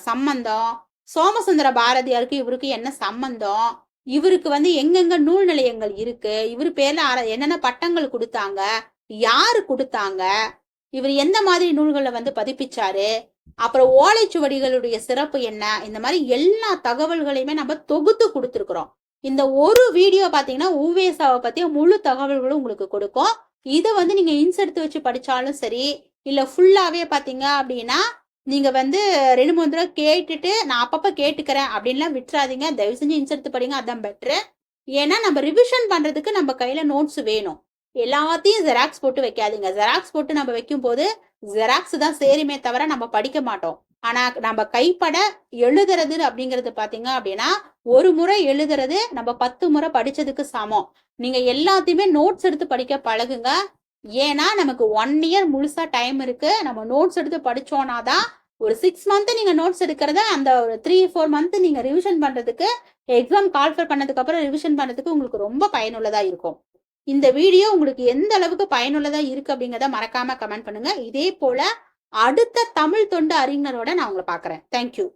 Speaker 1: சம்பந்தம், சோமசுந்தர பாரதியாருக்கு இவருக்கு என்ன சம்பந்தம், இவருக்கு வந்து எங்கெங்க நூல் நிலையங்கள் இருக்கு, இவர் பேர்ல என்னென்ன பட்டங்கள் கொடுத்தாங்க, யாரு கொடுத்தாங்க, இவர் எந்த மாதிரி நூல்களை வந்து பதிப்பிச்சாரு, அப்புறம் ஓலைச்சுவடிகளுடைய சிறப்பு என்ன, இந்த மாதிரி எல்லா தகவல்களையுமே நம்ம தொகுத்து கொடுத்துருக்குறோம். இந்த ஒரு வீடியோ பாத்தீங்கன்னா உவேசாவை பத்திய முழு தகவல்களும் உங்களுக்கு கொடுக்கும். இதை வந்து நீங்க இன்ஸ் எடுத்து வச்சு படிச்சாலும் சரி, இல்ல ஃபுல்லாவே பாத்தீங்க அப்படின்னா நீங்க வந்து 2-3 தடவை கேட்டுட்டு நான் அப்பப்ப கேட்டுக்கிறேன் அப்படின்லாம் விட்டுறாதீங்க. தயவு செஞ்சு இன்ஸ் எடுத்து படிங்க, அதான் பெட்ரு. ஏன்னா நம்ம ரிவிஷன் பண்றதுக்கு நம்ம கையில நோட்ஸ் வேணும். எல்லாத்தையும் ஜெராக்ஸ் போட்டு வைக்காதீங்க. ஜெராக்ஸ் போட்டு நம்ம வைக்கும் போது ஜெராக்ஸ் தான் சேருமே தவிர நம்ம படிக்க மாட்டோம். ஆனா நம்ம கைப்பட எழுதுறது அப்படிங்கிறது பாத்தீங்க அப்படின்னா ஒரு முறை எழுதுறது நம்ம 10 முறை படிச்சதுக்கு சமம். நீங்க எல்லாத்தையுமே நோட்ஸ் எடுத்து படிக்க பழகுங்க. ஏன்னா நமக்கு 1 இயர் முழுசா டைம் இருக்கு. நம்ம நோட்ஸ் எடுத்து படிச்சோம்னாதான் ஒரு 6 மந்த் நீங்க நோட்ஸ் எடுக்கிறத அந்த ஒரு 3-4 மந்த் நீங்க ரிவிஷன் பண்றதுக்கு, எக்ஸாம் கால்ஃபர் பண்ணதுக்கு அப்புறம் ரிவிஷன் பண்றதுக்கு உங்களுக்கு ரொம்ப பயனுள்ளதா இருக்கும். இந்த வீடியோ உங்களுக்கு எந்த அளவுக்கு பயனுள்ளதா இருக்கு அப்படிங்கிறத மறக்காம கமெண்ட் பண்ணுங்க. இதே போல அடுத்த தமிழ் தொண்டு அறிஞரோட நான் உங்களை பாக்குறேன். தேங்க்யூ.